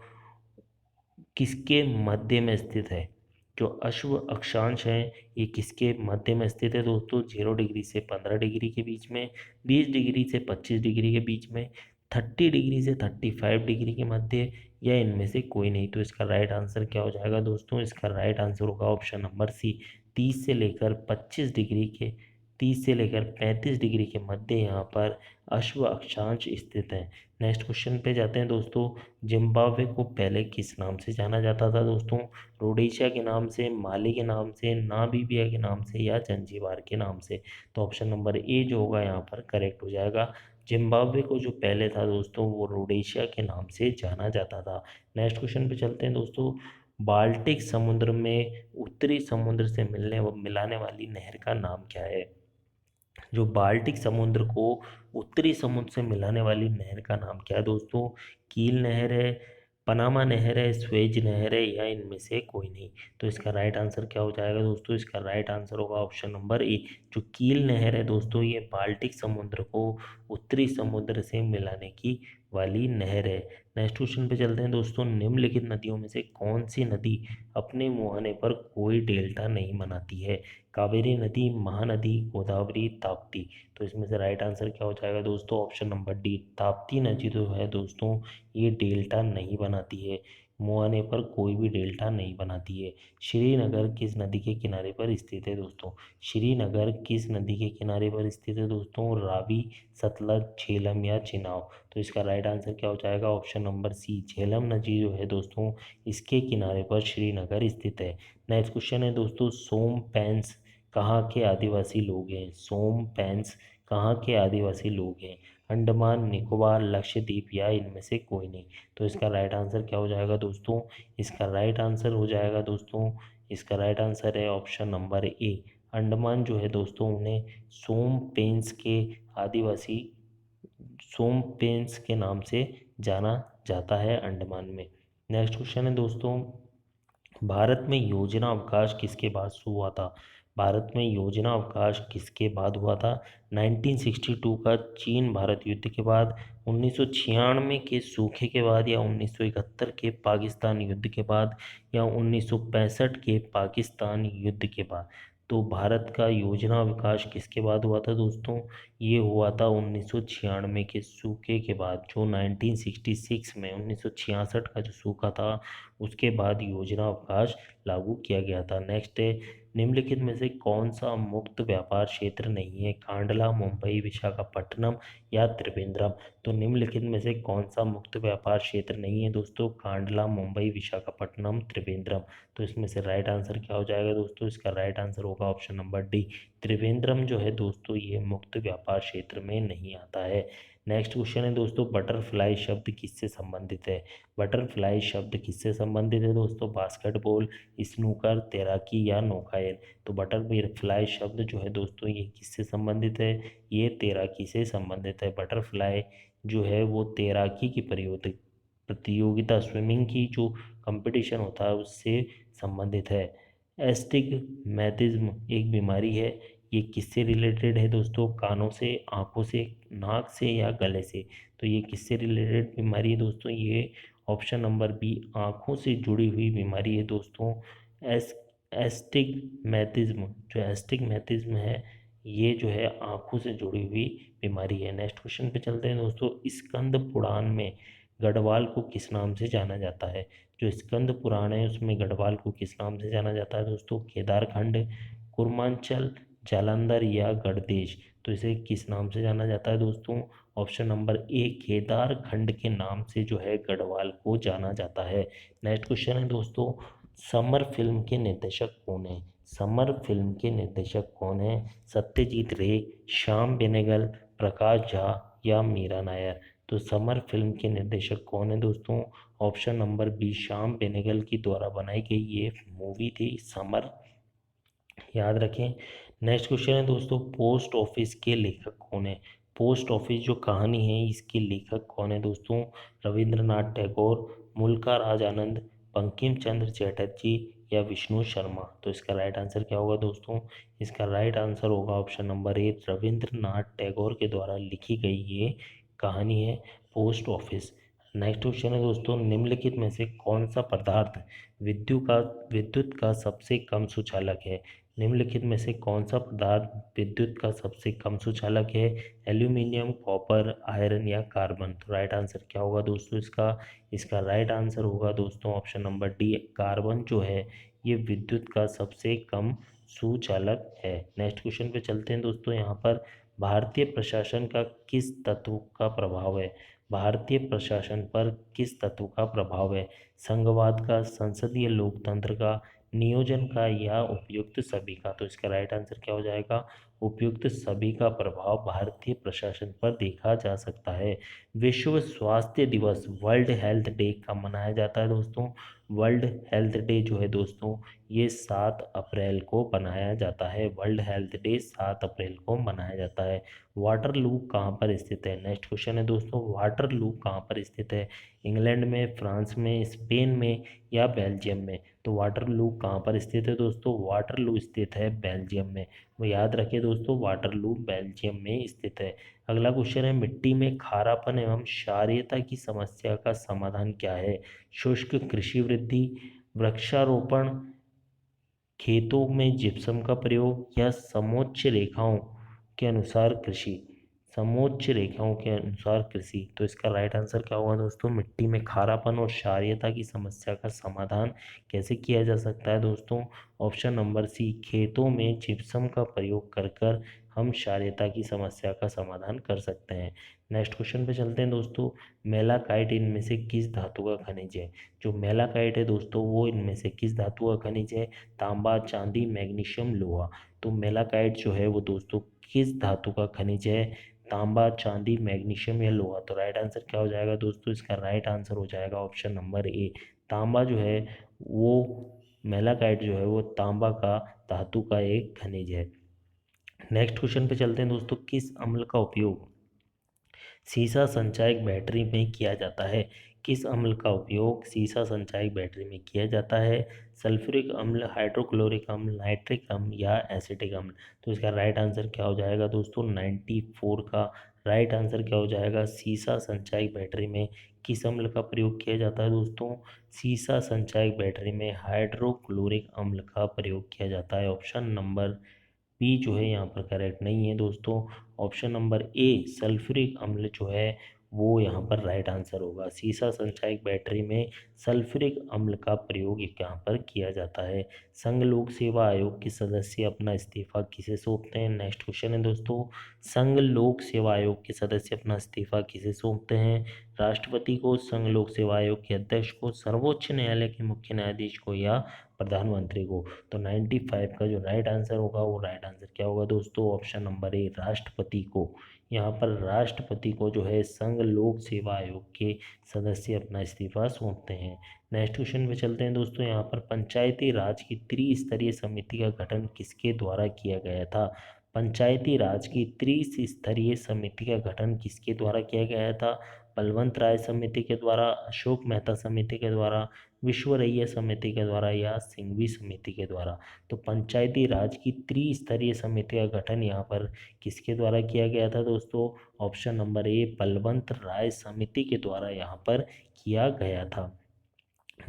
किसके मध्य में स्थित है? जो अश्व अक्षांश है ये किसके मध्य में स्थित है दोस्तों? 0 डिग्री से 15 डिग्री के बीच में, 20 डिग्री से 25 डिग्री के बीच में, 30 डिग्री से 35 डिग्री के मध्य, या इनमें से कोई नहीं। तो इसका राइट आंसर क्या हो जाएगा दोस्तों? इसका राइट आंसर होगा ऑप्शन नंबर सी, 30 से लेकर 25 डिग्री के 30 से लेकर 35 डिग्री के मध्य यहाँ पर अश्व अक्षांश स्थित है। नेक्स्ट क्वेश्चन पे जाते हैं दोस्तों। जिम्बाब्वे को पहले किस नाम से जाना जाता था दोस्तों? रोडेशिया के नाम से, माली के नाम से, नामीबिया के नाम से या जंजीबार के नाम से? तो ऑप्शन नंबर ए जो होगा यहाँ पर करेक्ट हो जाएगा। जिम्बाब्वे को जो पहले था दोस्तों वो रोडेशिया के नाम से जाना जाता था। नेक्स्ट क्वेश्चन पे चलते हैं दोस्तों। बाल्टिक समुद्र में उत्तरी समुद्र से मिलाने वाली नहर का नाम क्या है? जो बाल्टिक समुद्र को उत्तरी समुद्र से मिलाने वाली नहर का नाम क्या है दोस्तों? कील नहर है, पनामा नहर है, स्वेज नहर है या इनमें से कोई नहीं? तो इसका राइट आंसर क्या हो जाएगा दोस्तों? इसका राइट आंसर होगा ऑप्शन नंबर ए। जो कील नहर है दोस्तों ये बाल्टिक समुद्र को उत्तरी समुद्र से मिलाने की वाली नहर है। नेक्स्ट क्वेश्चन पे चलते हैं दोस्तों। निम्नलिखित नदियों में से कौन सी नदी अपने मुहाने पर कोई डेल्टा नहीं बनाती है? कावेरी नदी, महानदी, गोदावरी, ताप्ती? तो इसमें से राइट आंसर क्या हो जाएगा दोस्तों? ऑप्शन नंबर डी, ताप्ती नदी जो है दोस्तों ये डेल्टा नहीं बनाती है, मुहाने पर कोई भी डेल्टा नहीं बनाती है। श्रीनगर किस नदी के किनारे पर स्थित है दोस्तों? श्रीनगर किस नदी के किनारे पर स्थित है दोस्तों? रावी, सतलज, झेलम या चिनाब? तो इसका राइट आंसर क्या हो जाएगा? ऑप्शन नंबर सी, झेलम नदी जो है दोस्तों इसके किनारे पर श्रीनगर स्थित है। नेक्स्ट क्वेश्चन है दोस्तों। सोम पैंस कहाँ के आदिवासी लोग हैं? सोम पैंस कहाँ के आदिवासी लोग हैं? अंडमान निकोबार, लक्षद्वीप या इनमें से कोई नहीं? तो इसका राइट आंसर क्या हो जाएगा दोस्तों? इसका राइट आंसर हो जाएगा दोस्तों, इसका राइट आंसर है ऑप्शन नंबर ए। अंडमान जो है दोस्तों उन्हें सोम पेंस के आदिवासी सोम पेंस के नाम से जाना जाता है अंडमान में। नेक्स्ट क्वेश्चन है दोस्तों। भारत में योजना अवकाश किसके बाद शुरू हुआ था? भारत में योजना अवकाश किसके बाद हुआ था? 1962 का चीन भारत युद्ध के बाद, 1996 के सूखे के बाद, या 1971 के पाकिस्तान युद्ध के बाद, या 1965 के पाकिस्तान युद्ध के बाद? तो भारत का योजना विकास किसके बाद हुआ था दोस्तों? ये हुआ था 1996 के सूखे के बाद। जो 1966 में 1966 का जो सूखा था उसके बाद योजना अवकाश लागू किया गया था। नेक्स्ट है, निम्नलिखित में से कौन सा मुक्त व्यापार क्षेत्र नहीं है? कांडला, मुंबई, विशाखापट्टनम या त्रिवेंद्रम? तो निम्नलिखित में से कौन सा मुक्त व्यापार क्षेत्र नहीं है दोस्तों? कांडला, मुंबई, विशाखापट्टनम, त्रिवेंद्रम? तो इसमें से राइट आंसर क्या हो जाएगा दोस्तों? इसका राइट आंसर होगा ऑप्शन नंबर डी, त्रिवेंद्रम जो है दोस्तों ये मुक्त व्यापार क्षेत्र में नहीं आता है। नेक्स्ट क्वेश्चन है दोस्तों। बटरफ्लाई शब्द किससे संबंधित है? बटरफ्लाई शब्द किससे संबंधित है दोस्तों? बास्केटबॉल, स्नूकर, तैराकी या नौकायन? तो बटरफ्लाई शब्द जो है दोस्तों ये किससे संबंधित है? ये तैराकी से संबंधित है। बटरफ्लाई जो है वो तैराकी की प्रतियोगिता स्विमिंग की जो कंपटीशन होता है उससे संबंधित है। एस्टिग्मेटिज्म एक बीमारी है, ये किससे रिलेटेड है दोस्तों? कानों से, आँखों से, नाक से या गले से? तो ये किससे रिलेटेड बीमारी है दोस्तों? ये ऑप्शन नंबर बी, आँखों से जुड़ी हुई बीमारी है दोस्तों। एस एस्टिग्मेटिज्म जो एस्टिग्मेटिज्म है ये जो है आँखों से जुड़ी हुई बीमारी है। नेक्स्ट क्वेश्चन पे चलते हैं दोस्तों। स्कंद पुराण में गढ़वाल को किस नाम से जाना जाता है? जो स्कंद पुराण है उसमें गढ़वाल को किस नाम से जाना जाता है दोस्तों? केदारखंड, कुर्मांचल, जालंधर या गढ़देश? तो इसे किस नाम से जाना जाता है दोस्तों? ऑप्शन नंबर ए केदार खंड के नाम से जो है गढ़वाल को जाना जाता है। नेक्स्ट क्वेश्चन है दोस्तों, समर फिल्म के निर्देशक कौन है? समर फिल्म के निर्देशक कौन है? सत्यजीत रे, श्याम बेनेगल, प्रकाश झा या मीरा नायर? तो समर फिल्म के निर्देशक कौन है दोस्तों? Option number B Shyam Benegal की द्वारा बनाई गई ये मूवी थी समर, याद रखें। नेक्स्ट क्वेश्चन है दोस्तों, पोस्ट ऑफिस के लेखक कौन है? पोस्ट ऑफिस जो कहानी है इसके लेखक कौन है दोस्तों? रविंद्रनाथ टैगोर, मुल्का राज आनंद, बंकिम चंद्र चटर्जी या विष्णु शर्मा? तो इसका राइट आंसर क्या होगा दोस्तों? इसका राइट आंसर होगा option number A, Rabindranath Tagore के द्वारा लिखी गई ये कहानी है पोस्ट ऑफिस। नेक्स्ट क्वेश्चन है दोस्तों, निम्नलिखित में से कौन सा पदार्थ विद्युत का सबसे कम सुचालक है? निम्नलिखित में से कौन सा पदार्थ विद्युत का सबसे कम सुचालक है? एल्यूमिनियम, कॉपर, आयरन या कार्बन? तो राइट आंसर क्या होगा दोस्तों इसका? इसका राइट आंसर होगा दोस्तों ऑप्शन नंबर डी, कार्बन जो है ये विद्युत का सबसे कम सुचालक है। नेक्स्ट क्वेश्चन पे चलते हैं दोस्तों, यहाँ पर भारतीय प्रशासन का किस तत्व का प्रभाव है? भारतीय प्रशासन पर किस तत्व का प्रभाव है? संघवाद का, संसदीय लोकतंत्र का, नियोजन का या उपयुक्त सभी का? तो इसका राइट आंसर क्या हो जाएगा? उपयुक्त सभी का प्रभाव भारतीय प्रशासन पर देखा जा सकता है। विश्व स्वास्थ्य दिवस वर्ल्ड हेल्थ डे कब मनाया जाता है दोस्तों? वर्ल्ड हेल्थ डे जो है दोस्तों ये 7 अप्रैल को मनाया जाता है। वर्ल्ड हेल्थ डे 7 अप्रैल को मनाया जाता है। वाटरलू कहाँ पर स्थित है? नेक्स्ट क्वेश्चन है दोस्तों, वाटरलू कहाँ पर स्थित है? इंग्लैंड में, फ्रांस में, स्पेन में या बेल्जियम में? तो वाटरलू कहाँ पर स्थित है दोस्तों? वाटरलू स्थित है बेल्जियम में। वो याद रखिए दोस्तों, वाटरलू बेल्जियम में स्थित है। अगला क्वेश्चन है, मिट्टी में खारापन एवं क्षारीयता की समस्या का समाधान क्या है? शुष्क कृषि वृद्धि, वृक्षारोपण, खेतों में जिप्सम का प्रयोग या समोच्च रेखाओं के अनुसार कृषि? समोच्च रेखाओं के अनुसार कृषि। तो इसका राइट आंसर क्या होगा दोस्तों? मिट्टी में खारापन और क्षारीयता की समस्या का समाधान कैसे किया जा सकता है दोस्तों? ऑप्शन नंबर सी, खेतों में जिप्सम का प्रयोग कर कर हम क्षारीयता की समस्या का समाधान कर सकते हैं। नेक्स्ट क्वेश्चन पे चलते हैं दोस्तों, मेलाकाइट इनमें से किस धातु का खनिज है? जो मेलाकाइट है दोस्तों वो इनमें से किस धातु का खनिज है? तांबा, चांदी, मैग्नीशियम, लोहा? तो मेलाकाइट जो है वो दोस्तों किस धातु का खनिज है? तांबा, चांदी, मैग्नीशियम या लोहा? तो राइट आंसर क्या हो जाएगा दोस्तों? इसका राइट आंसर हो जाएगा ऑप्शन नंबर ए, तांबा जो है वो, मेलाकाइट जो है वो तांबा का धातु का एक खनिज है। नेक्स्ट क्वेश्चन पे चलते हैं दोस्तों, किस अम्ल का उपयोग सीसा संचायक बैटरी में किया जाता है? किस अम्ल का उपयोग सीसा संचायक बैटरी में किया जाता है? सल्फ्यूरिक अम्ल, हाइड्रोक्लोरिक अम्ल, नाइट्रिक अम्ल या एसिटिक अम्ल? तो इसका राइट आंसर क्या हो जाएगा दोस्तों? 94 का राइट आंसर क्या हो जाएगा? सीसा संचायक बैटरी में किस अम्ल का प्रयोग किया जाता है दोस्तों? सीसा संचायक बैटरी में हाइड्रोक्लोरिक अम्ल का प्रयोग किया जाता है। ऑप्शन नंबर बी जो है यहाँ पर करेक्ट नहीं है दोस्तों। ऑप्शन नंबर ए सल्फ्यूरिक अम्ल जो है वो यहाँ पर राइट आंसर होगा। सीसा संचायक बैटरी में सल्फ्यूरिक अम्ल का प्रयोग यहाँ पर किया जाता है। संघ लोक सेवा आयोग के सदस्य अपना इस्तीफा किसे सौंपते हैं? नेक्स्ट क्वेश्चन है दोस्तों, संघ लोक सेवा आयोग के सदस्य अपना इस्तीफा किसे सौंपते हैं? राष्ट्रपति को, संघ लोक सेवा आयोग के अध्यक्ष को, सर्वोच्च न्यायालय के मुख्य न्यायाधीश को या प्रधानमंत्री को? तो 95 का जो राइट आंसर होगा वो राइट आंसर क्या होगा दोस्तों? ऑप्शन नंबर ए, राष्ट्रपति को। यहाँ पर राष्ट्रपति को जो है संघ लोक सेवा आयोग के सदस्य अपना इस्तीफा सौंपते हैं। नेक्स्ट क्वेश्चन पे चलते हैं दोस्तों, यहाँ पर पंचायती राज की त्रिस्तरीय समिति का गठन किसके द्वारा किया गया था? पंचायती राज की त्रिस्तरीय समिति का गठन किसके द्वारा किया गया था? बलवंत राय समिति के द्वारा, अशोक मेहता समिति के द्वारा, विश्वरैया समिति के द्वारा या सिंघवी समिति के द्वारा? तो पंचायती राज की त्रिस्तरीय समिति का गठन यहाँ पर किसके द्वारा किया गया था दोस्तों? ऑप्शन नंबर ए, बलवंत राय समिति के द्वारा यहाँ पर किया गया था।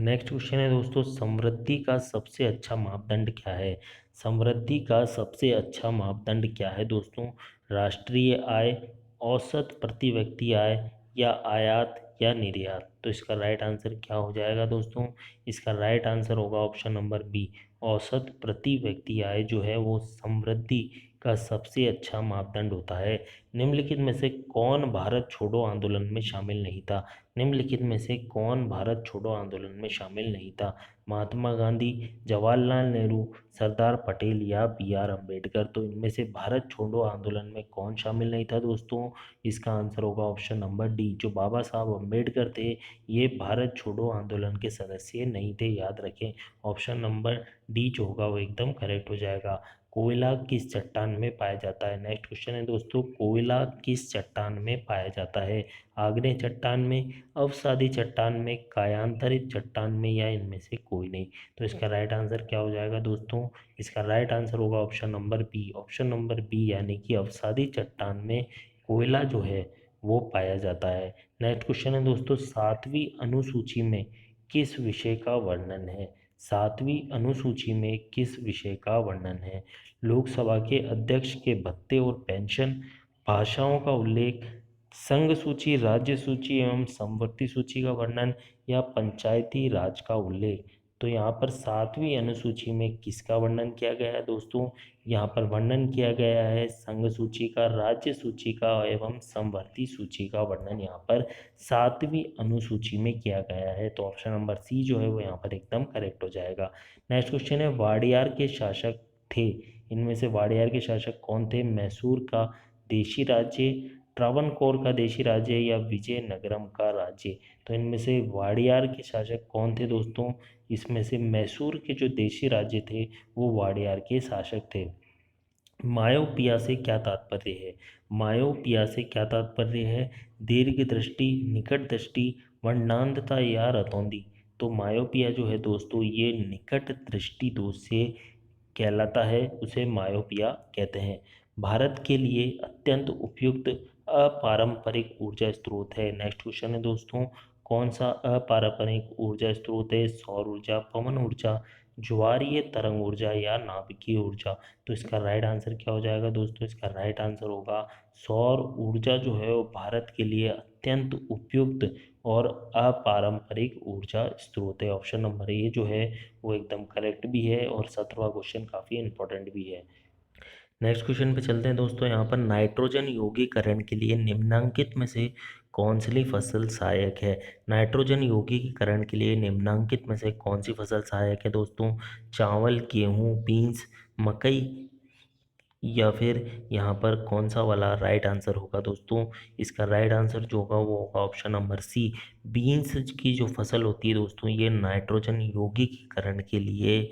नेक्स्ट क्वेश्चन है दोस्तों, समृद्धि का सबसे अच्छा मापदंड क्या है? समृद्धि का सबसे अच्छा मापदंड क्या है दोस्तों? राष्ट्रीय आय, औसत प्रति व्यक्ति आय या आयात या निर्यात? तो इसका राइट आंसर क्या हो जाएगा दोस्तों? इसका राइट आंसर होगा ऑप्शन नंबर बी, औसत प्रति व्यक्ति आय जो है वो समृद्धि का सबसे अच्छा मापदंड होता है? निम्नलिखित में से कौन भारत छोड़ो आंदोलन में शामिल नहीं था? निम्नलिखित में से कौन भारत छोड़ो आंदोलन में शामिल नहीं था? महात्मा गांधी, जवाहरलाल नेहरू, सरदार पटेल या बी आर अम्बेडकर? तो इनमें से भारत छोड़ो आंदोलन में कौन शामिल नहीं था दोस्तों? इसका आंसर होगा ऑप्शन नंबर डी, जो बाबा साहब अम्बेडकर थे ये भारत छोड़ो आंदोलन के सदस्य नहीं थे, याद रखें। ऑप्शन नंबर डी जो होगा वो एकदम करेक्ट हो जाएगा। कोयला किस चट्टान में पाया जाता है? नेक्स्ट क्वेश्चन है दोस्तों, कोयला किस चट्टान में पाया जाता है? आग्नेय चट्टान में, अवसादी चट्टान में, कायांतरित चट्टान में या इनमें से कोई नहीं? तो इसका राइट आंसर क्या हो जाएगा दोस्तों? इसका राइट आंसर होगा option number B. Option number B यानी कि अवसादी चट्टान में कोयला जो है वो पाया जाता है। नेक्स्ट क्वेश्चन है दोस्तों, सातवीं अनुसूची में किस विषय का वर्णन है? सातवीं अनुसूची में किस विषय का वर्णन है? लोकसभा के अध्यक्ष के भत्ते और पेंशन, भाषाओं का उल्लेख, संघ सूची, राज्य सूची एवं समवर्ती सूची का वर्णन या पंचायती राज का उल्लेख? तो यहाँ पर सातवीं अनुसूची में किसका वर्णन किया गया है दोस्तों? यहाँ पर वर्णन किया गया है संघ सूची का, राज्य सूची का एवं समवर्ती सूची का वर्णन यहाँ पर सातवीं अनुसूची में किया गया है। तो ऑप्शन नंबर सी जो है वो यहाँ पर एकदम करेक्ट हो जाएगा। नेक्स्ट क्वेश्चन है, वाडियार के शासक थे, इनमें से वाडियार के शासक कौन थे? मैसूर का देशी राज्य, ट्रावनकोर का देशी राज्य या विजयनगरम का राज्य? तो इनमें से वाडियार के शासक कौन थे दोस्तों? इसमें से मैसूर के जो देशी राज्य थे वो वाडियार के शासक थे। मायोपिया से क्या तात्पर्य है? मायोपिया से क्या तात्पर्य है? दीर्घ दृष्टि, निकट दृष्टि, वर्णांधता या रतौंधी? तो मायोपिया जो है दोस्तों ये निकट दृष्टि दोष से कहलाता है, उसे मायोपिया कहते हैं। भारत के लिए अत्यंत उपयुक्त अपारंपरिक ऊर्जा स्रोत है। नेक्स्ट क्वेश्चन है दोस्तों, कौन सा अपारंपरिक ऊर्जा स्रोत है? सौर ऊर्जा, पवन ऊर्जा, ज्वारीय तरंग ऊर्जा या नाभिकीय ऊर्जा? तो इसका राइट आंसर क्या हो जाएगा दोस्तों? इसका राइट आंसर होगा सौर ऊर्जा जो है वो भारत के लिए अत्यंत उपयुक्त और अपारंपरिक ऊर्जा स्रोत है। ऑप्शन नंबर ए जो है वो एकदम करेक्ट भी है और 17वां क्वेश्चन काफ़ी इंपॉर्टेंट भी है। नेक्स्ट क्वेश्चन पे चलते हैं दोस्तों, यहाँ पर नाइट्रोजन यौगीकरण के लिए निम्नांकित में से कौन सी फसल सहायक है? नाइट्रोजन यौगीकरण के लिए निम्नांकित में से कौन सी फसल सहायक है दोस्तों? चावल, गेहूँ, बीन्स, मकई या फिर यहाँ पर कौन सा वाला राइट आंसर होगा दोस्तों? इसका राइट आंसर जो होगा वो होगा ऑप्शन नंबर सी। बीन्स की जो फसल होती है दोस्तों ये नाइट्रोजन यौगीकरण के लिए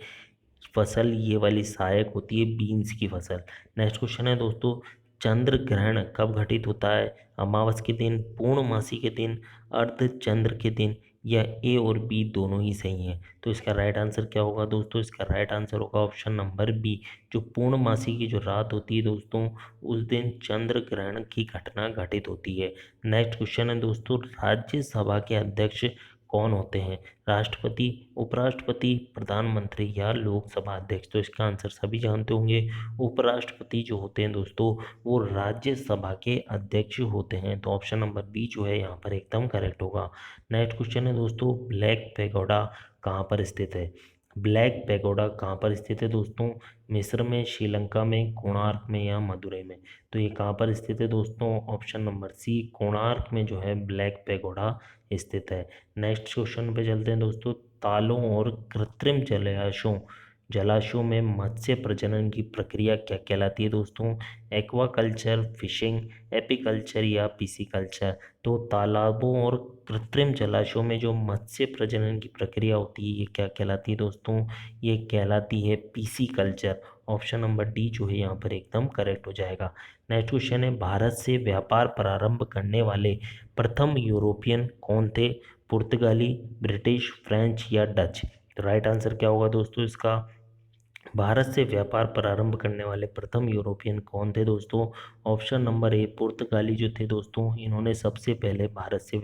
फसल ये वाली सहायक होती है, बीन्स की फसल। नेक्स्ट क्वेश्चन है दोस्तों, चंद्र ग्रहण कब घटित होता है? अमावस के दिन, पूर्णमासी के दिन, अर्ध चंद्र के दिन या ए और बी दोनों ही सही हैं? तो इसका राइट आंसर क्या होगा दोस्तों? इसका राइट आंसर होगा ऑप्शन नंबर बी। जो पूर्णमासी की जो रात होती है दोस्तों उस दिन चंद्र ग्रहण की घटना घटित होती है। नेक्स्ट क्वेश्चन है दोस्तों, राज्यसभा के अध्यक्ष कौन होते हैं? राष्ट्रपति, उपराष्ट्रपति, प्रधानमंत्री या लोकसभा अध्यक्ष? तो इसका आंसर सभी जानते होंगे, उपराष्ट्रपति जो होते हैं दोस्तों वो राज्यसभा के अध्यक्ष होते हैं। तो ऑप्शन नंबर बी जो है यहाँ पर एकदम करेक्ट होगा। नेक्स्ट क्वेश्चन है दोस्तों, ब्लैक पैगोडा कहाँ पर स्थित है? ब्लैक पैगोडा कहाँ पर स्थित है दोस्तों? मिस्र में, श्रीलंका में, कोणार्क में या मदुरई में? तो ये कहाँ पर स्थित है दोस्तों? ऑप्शन नंबर सी, कोणार्क में जो है ब्लैक पैगोडा स्थित है। नेक्स्ट क्वेश्चन पे चलते हैं दोस्तों, तालों और कृत्रिम जलाशयों में मत्स्य प्रजनन की प्रक्रिया क्या कहलाती है दोस्तों? एक्वाकल्चर, फिशिंग, एपीकल्चर या पिसीकल्चर? तो तालाबों और कृत्रिम जलाशयों में जो मत्स्य प्रजनन की प्रक्रिया होती है ये क्या कहलाती है दोस्तों? ये कहलाती है पिसीकल्चर। ऑप्शन नंबर डी जो है यहाँ पर एकदम करेक्ट हो जाएगा। नेक्स्ट क्वेश्चन है, भारत से व्यापार प्रारंभ करने वाले प्रथम यूरोपियन कौन थे? पुर्तगाली, ब्रिटिश, फ्रेंच या डच? तो राइट आंसर क्या होगा दोस्तों इसका? भारत से व्यापार प्रारंभ करने वाले प्रथम यूरोपियन कौन थे दोस्तों? ऑप्शन नंबर ए, पुर्तगाली जो थे दोस्तों इन्होंने सबसे पहले भारत से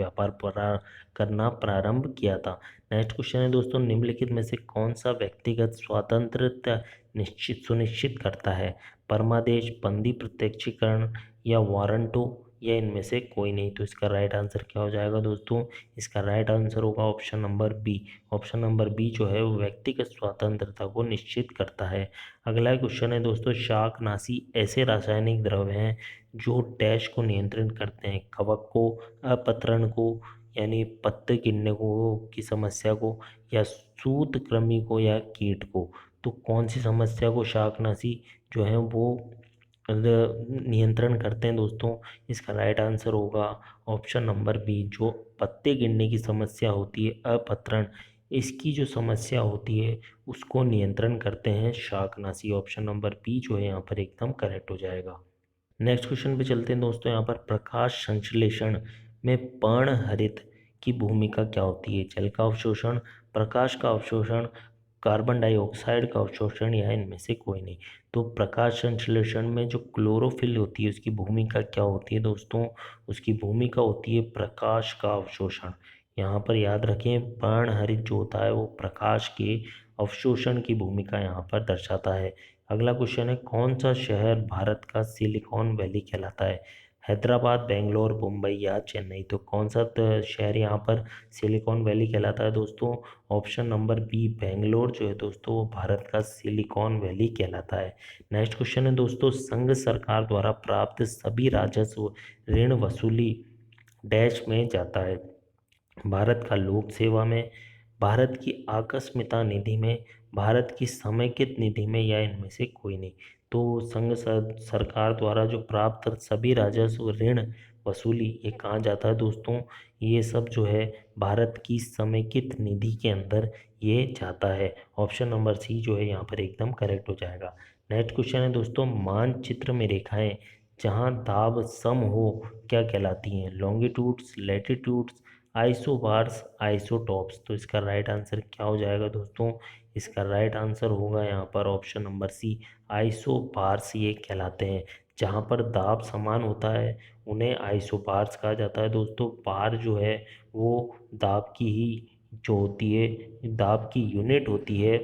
करना प्रारंभ किया था। नेक्स्ट क्वेश्चन है दोस्तों, निम्नलिखित में से कौन सा व्यक्तिगत स्वातंत्र्यता सुनिश्चित करता है? परमादेश, बंदी प्रत्यक्षीकरण या वारंटो या इनमें से कोई नहीं। तो इसका राइट आंसर क्या हो जाएगा दोस्तों? इसका राइट आंसर होगा option number B. Option number B जो है वो व्यक्तिगत स्वतंत्रता को निश्चित करता है। अगला क्वेश्चन है दोस्तों, शाकनाशी ऐसे रासायनिक द्रव्य हैं जो डैश को नियंत्रित करते हैं, कवक को, अपतरण को यानी पत्ते गिरने को की समस्या को, या सूत्रकृमि को, या कीट को। तो कौन सी समस्या को शाकनाशी जो है वो नियंत्रण करते हैं दोस्तों? इसका राइट आंसर होगा ऑप्शन नंबर बी, जो पत्ते गिरने की समस्या होती है, अपतरण, इसकी जो समस्या होती है उसको नियंत्रण करते हैं शाकनाशी। ऑप्शन नंबर बी जो है यहाँ पर एकदम करेक्ट हो जाएगा। नेक्स्ट क्वेश्चन पे चलते हैं दोस्तों। यहाँ पर प्रकाश संश्लेषण में पर्णहरित की भूमिका क्या होती है? जल का अवशोषण, प्रकाश का अवशोषण, कार्बन डाइऑक्साइड का अवशोषण, या इनमें से कोई नहीं। तो प्रकाश संश्लेषण में जो क्लोरोफिल होती है उसकी भूमिका क्या होती है दोस्तों? उसकी भूमिका होती है प्रकाश का अवशोषण। यहाँ पर याद रखें, पर्णहरित जो होता है वो प्रकाश के अवशोषण की भूमिका यहाँ पर दर्शाता है। अगला क्वेश्चन है, कौन सा शहर भारत का सिलिकॉन वैली कहलाता है? हैदराबाद, बेंगलोर, मुंबई, या चेन्नई। तो कौन सा शहर यहाँ पर सिलिकॉन वैली कहलाता है दोस्तों? ऑप्शन नंबर बी, बेंगलोर जो है दोस्तों वो भारत का सिलिकॉन वैली कहलाता है। नेक्स्ट क्वेश्चन है दोस्तों, संघ सरकार द्वारा प्राप्त सभी राजस्व ऋण वसूली डैश में जाता है? भारत का लोक सेवा में, भारत की आकस्मिकता निधि में, भारत की समेकित निधि में, या इनमें से कोई नहीं। तो संघ सरकार द्वारा जो प्राप्त सभी राजस्व ऋण वसूली ये कहाँ जाता है दोस्तों? ये सब जो है भारत की समेकित निधि के अंदर ये जाता है। ऑप्शन नंबर सी जो है यहाँ पर एकदम करेक्ट हो जाएगा। नेक्स्ट क्वेश्चन है दोस्तों, मानचित्र में रेखाएं जहाँ दाब सम हो क्या कहलाती हैं? Longitudes, latitudes, isobars, isotopes. तो इसका राइट आंसर क्या हो जाएगा दोस्तों? इसका राइट आंसर होगा यहाँ पर ऑप्शन नंबर सी, आइसोबार्स ये कहलाते हैं। जहाँ पर दाब समान होता है उन्हें आइसोबार्स कहा जाता है दोस्तों। बार जो है वो दाब की ही जो होती है, दाब की यूनिट होती है।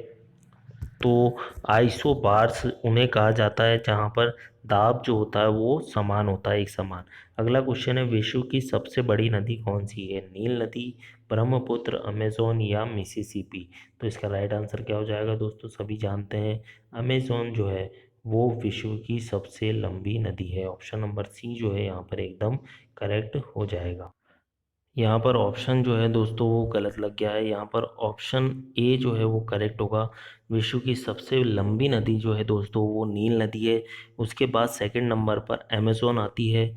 तो आइसोबार्स उन्हें कहा जाता है जहाँ पर दाब जो होता है वो समान होता है, एक समान। अगला क्वेश्चन है, विश्व की सबसे बड़ी नदी कौन सी है? नील नदी, ब्रह्मपुत्र, अमेजोन, या मिसिसिपी। तो इसका राइट आंसर क्या हो जाएगा दोस्तों? सभी जानते हैं अमेजोन जो है वो विश्व की सबसे लंबी नदी है। ऑप्शन नंबर सी जो है यहाँ पर एकदम करेक्ट हो जाएगा। यहाँ पर ऑप्शन जो है दोस्तों वो गलत लग गया है। यहाँ पर ऑप्शन ए जो है वो करेक्ट होगा। विश्व की सबसे लंबी नदी जो है दोस्तों वो नील नदी है। उसके बाद सेकंड नंबर पर अमेज़न आती है।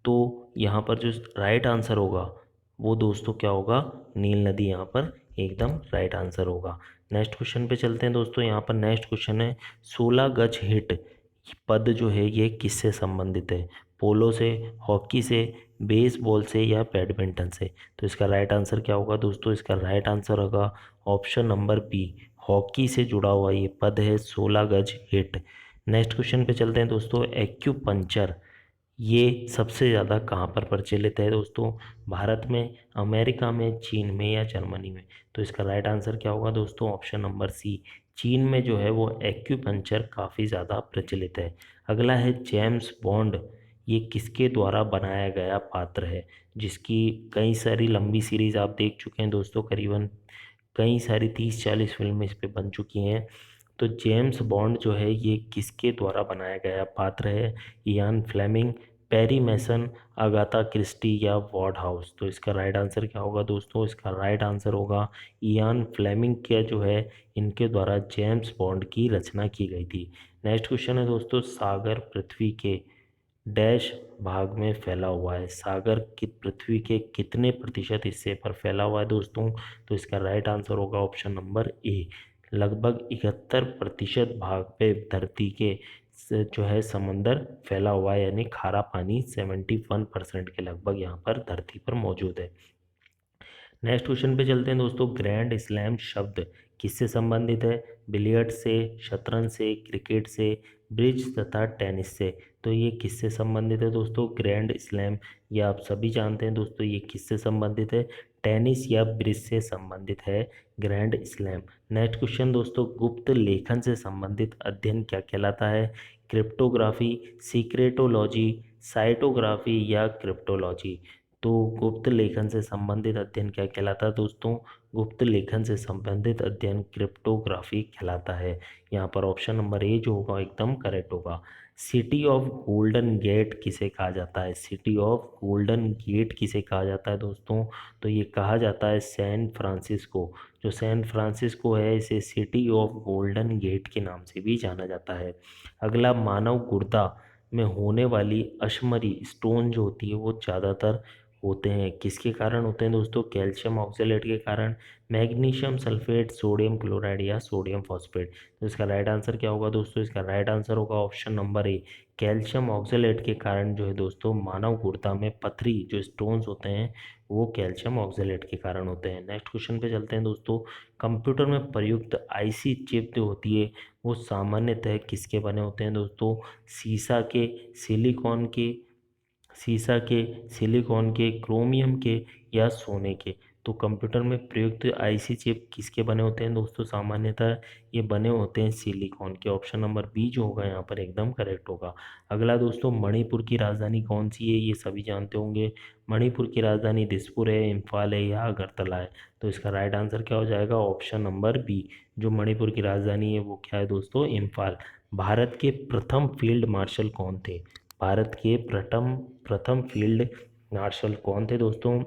तो यहाँ पर जो राइट आंसर होगा वो दोस्तों क्या होगा? नील नदी यहाँ पर एकदम राइट आंसर होगा। नेक्स्ट क्वेश्चन पे चलते हैं दोस्तों। यहाँ पर नेक्स्ट क्वेश्चन है, 16 गज हिट पद जो है ये किससे संबंधित है? पोलो से, हॉकी से, बेसबॉल से, या बैडमिंटन से। तो इसका राइट आंसर क्या होगा दोस्तों? इसका राइट आंसर होगा ऑप्शन नंबर बी, हॉकी से जुड़ा हुआ ये पद है 16 गज हिट। नेक्स्ट क्वेश्चन पे चलते हैं दोस्तों। एक्यूपंक्चर ये सबसे ज़्यादा कहाँ पर प्रचलित है दोस्तों? भारत में, अमेरिका में, चीन में, या जर्मनी में। तो इसका राइट आंसर क्या होगा दोस्तों? ऑप्शन नंबर सी, चीन में जो है वो एक्यूपंक्चर काफ़ी ज़्यादा प्रचलित है। अगला है, जेम्स बॉन्ड ये किसके द्वारा बनाया गया पात्र है? जिसकी कई सारी लंबी सीरीज़ आप देख चुके हैं दोस्तों, करीबन कई सारी 30-40 फिल्में इस पे बन चुकी हैं। तो जेम्स बॉन्ड जो है ये किसके द्वारा बनाया गया पात्र है? इयान फ्लेमिंग, पेरी मैसन, अगाथा क्रिस्टी, या वॉर्ड हाउस। तो इसका राइट आंसर क्या होगा दोस्तों? इसका राइट आंसर होगा इयान फ्लेमिंग के जो है इनके द्वारा जेम्स बॉन्ड की रचना की गई थी। नेक्स्ट क्वेश्चन है दोस्तों, सागर पृथ्वी के डैश भाग में फैला हुआ है? सागर की पृथ्वी के कितने प्रतिशत हिस्से पर फैला हुआ है दोस्तों? तो इसका राइट आंसर होगा ऑप्शन नंबर ए, लगभग 71% भाग पे धरती के जो है समंदर फैला हुआ है, यानी खारा पानी 71% के लगभग यहाँ पर धरती पर मौजूद है। नेक्स्ट क्वेश्चन पे चलते हैं दोस्तों। ग्रैंड स्लैम शब्द किससे संबंधित है? बिलियर्ड से, शतरंज से, क्रिकेट से, ब्रिज तथा टेनिस से। तो ये किससे संबंधित है दोस्तों? ग्रैंड स्लैम ये आप सभी जानते हैं दोस्तों, ये किससे संबंधित है? टेनिस या ब्रिज से संबंधित है ग्रैंड स्लैम। नेक्स्ट क्वेश्चन दोस्तों, गुप्त लेखन से संबंधित अध्ययन क्या कहलाता है? क्रिप्टोग्राफी, सीक्रेटोलॉजी, साइटोग्राफी या क्रिप्टोलॉजी। तो गुप्त लेखन से संबंधित अध्ययन क्या कहलाता है दोस्तों? गुप्त लेखन से संबंधित अध्ययन क्रिप्टोग्राफी कहलाता है। यहाँ पर ऑप्शन नंबर ए जो होगा एकदम करेक्ट होगा। सिटी ऑफ गोल्डन गेट किसे कहा जाता है? सिटी ऑफ गोल्डन गेट किसे कहा जाता है दोस्तों? तो ये कहा जाता है सैन फ्रांसिस्को। जो सैन फ्रांसिस्को है इसे सिटी ऑफ गोल्डन गेट के नाम से भी जाना जाता है। अगला, मानव गुर्दा में होने वाली अश्मरी स्टोन जो होती है वो ज़्यादातर होते हैं किसके कारण होते हैं दोस्तों? कैल्शियम ऑक्सलेट के कारण, मैग्नीशियम सल्फेट, सोडियम क्लोराइड या सोडियम फॉस्फेट। तो इसका राइट आंसर क्या होगा दोस्तों? इसका राइट आंसर होगा option number A, calcium oxalate के कारण जो है दोस्तों मानव गुर्दा में पथरी जो स्टोन्स होते हैं वो कैल्शियम ऑक्सलेट के कारण होते हैं। नेक्स्ट क्वेश्चन पे चलते हैं दोस्तों। कंप्यूटर में प्रयुक्त आईसी चिप जो होती है वो सामान्यतः किसके बने होते हैं दोस्तों? शीशा के, सिलिकॉन के, सिलिकॉन के, क्रोमियम के या सोने के। तो कंप्यूटर में प्रयुक्त आईसी चिप किसके बने होते हैं दोस्तों? सामान्यतः ये बने होते हैं सिलिकॉन के। ऑप्शन नंबर बी जो होगा यहाँ पर एकदम करेक्ट होगा। अगला दोस्तों, मणिपुर की राजधानी कौन सी है? ये सभी जानते होंगे। मणिपुर की राजधानी दिसपुर है, इम्फाल है या अगरतला है। तो इसका राइट आंसर क्या हो जाएगा? ऑप्शन नंबर बी, जो मणिपुर की राजधानी है वो क्या है दोस्तों? इम्फाल। भारत के प्रथम फील्ड मार्शल कौन थे? भारत के प्रथम प्रथम फील्ड मार्शल कौन थे दोस्तों?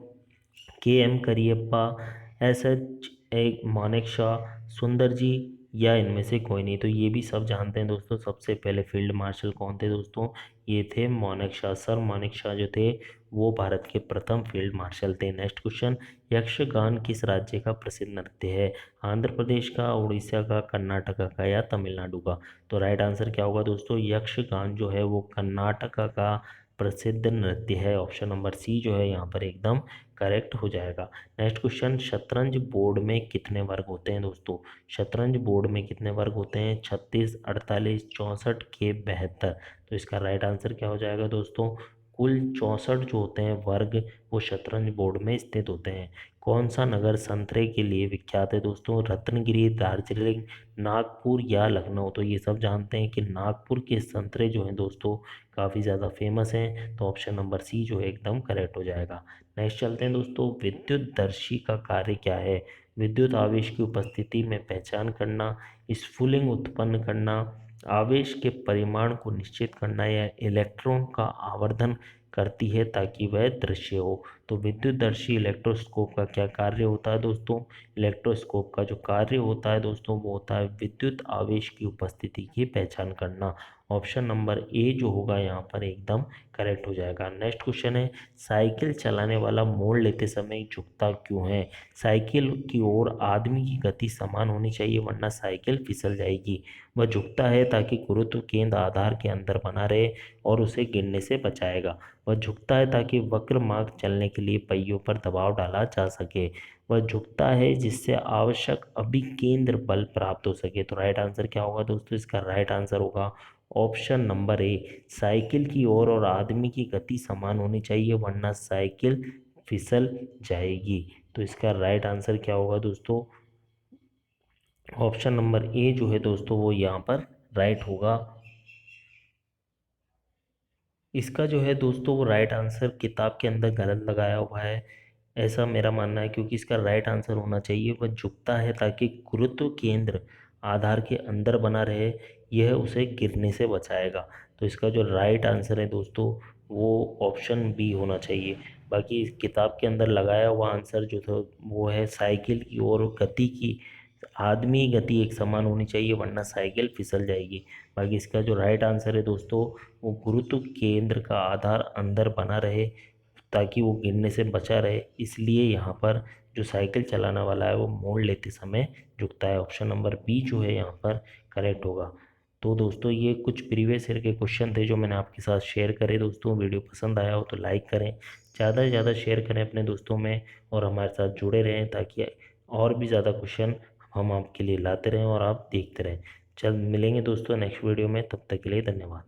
K M Cariappa, S H A Manekshaw, Sundar ji या इनमें से कोई नहीं। तो ये भी सब जानते हैं दोस्तों। सबसे पहले फील्ड मार्शल कौन थे दोस्तों? ये थे मानेकशॉ। सर मानेकशॉ जो थे वो भारत के प्रथम फील्ड मार्शल थे। नेक्स्ट क्वेश्चन, यक्षगान किस राज्य का प्रसिद्ध नृत्य है? आंध्र प्रदेश का, उड़ीसा का, कर्नाटका का या तमिलनाडु का? तो राइट आंसर क्या होगा दोस्तों? यक्षगान जो है वो कर्नाटका का प्रसिद्ध नृत्य है। ऑप्शन नंबर सी जो है यहाँ पर एकदम करेक्ट हो जाएगा। नेक्स्ट क्वेश्चन, शतरंज बोर्ड में कितने वर्ग होते हैं दोस्तों? शतरंज बोर्ड में कितने वर्ग होते हैं? 36, 48, 64 के 72। तो इसका राइट आंसर क्या हो जाएगा दोस्तों? कुल 64 जो होते हैं वर्ग वो शतरंज बोर्ड में स्थित होते हैं। कौन सा नगर संतरे के लिए विख्यात है दोस्तों? रत्नगिरी, दार्जिलिंग, नागपुर या लखनऊ? तो ये सब जानते हैं कि नागपुर के संतरे जो हैं दोस्तों काफ़ी ज़्यादा फेमस हैं। तो ऑप्शन नंबर सी जो है एकदम करेक्ट हो जाएगा। नेक्स्ट चलते हैं दोस्तों, विद्युतदर्शी का कार्य क्या है? विद्युत आवेश की उपस्थिति में पहचान करना, स्फुलिंग उत्पन्न करना, आवेश के परिमाण को निश्चित करना या इलेक्ट्रॉन का आवर्धन करती है ताकि वह दृश्य हो। तो विद्युतदर्शी इलेक्ट्रोस्कोप का क्या कार्य होता है दोस्तों? इलेक्ट्रोस्कोप का जो कार्य होता है दोस्तों वो होता है विद्युत आवेश की उपस्थिति की पहचान करना। ऑप्शन नंबर ए जो होगा यहाँ पर एकदम करेक्ट हो जाएगा। नेक्स्ट क्वेश्चन है, साइकिल चलाने वाला मोड़ लेते समय झुकता क्यों है? साइकिल की ओर आदमी की गति समान होनी चाहिए वरना साइकिल फिसल जाएगी। वह झुकता है ताकि गुरुत्व केंद्र आधार के अंदर बना रहे और उसे गिरने से बचाएगा। वह झुकता है ताकि वक्र मार्ग चलने के लिए पहियों पर दबाव डाला जा सके। वह झुकता है जिससे आवश्यक अभिकेंद्र बल प्राप्त हो सके। तो राइट आंसर क्या होगा दोस्तों? इसका राइट आंसर होगा ऑप्शन नंबर ए, साइकिल की ओर और आदमी की गति समान होनी चाहिए वरना साइकिल फिसल जाएगी। तो इसका राइट आंसर क्या होगा दोस्तों? ऑप्शन नंबर ए जो है दोस्तों वो यहाँ पर राइट होगा। इसका जो है दोस्तों वो राइट आंसर किताब के अंदर गलत लगाया हुआ है, ऐसा मेरा मानना है, क्योंकि इसका राइट आंसर होना चाहिए वह झुकता है ताकि गुरुत्व केंद्र आधार के अंदर बना रहे, यह उसे गिरने से बचाएगा। तो इसका जो राइट आंसर है दोस्तों वो ऑप्शन बी होना चाहिए। बाकी इस किताब के अंदर लगाया हुआ आंसर जो था वो है साइकिल की ओर गति की आदमी गति एक समान होनी चाहिए वरना साइकिल फिसल जाएगी। बाकी इसका जो राइट आंसर है दोस्तों वो गुरुत्व केंद्र का आधार अंदर बना रहे ताकि वो गिरने से बचा रहे, इसलिए यहाँ पर जो साइकिल चलाने वाला है वो मोड़ लेते समय झुकता है। ऑप्शन नंबर बी जो है यहाँ पर करेक्ट होगा। तो दोस्तों ये कुछ प्रीवियस ईयर के क्वेश्चन थे जो मैंने आपके साथ शेयर करे। दोस्तों वीडियो पसंद आया हो तो लाइक करें, ज़्यादा से ज़्यादा शेयर करें अपने दोस्तों में और हमारे साथ जुड़े रहें ताकि और भी ज़्यादा क्वेश्चन हम आपके लिए लाते रहें और आप देखते रहें। चल मिलेंगे दोस्तों नेक्स्ट वीडियो में, तब तक के लिए धन्यवाद।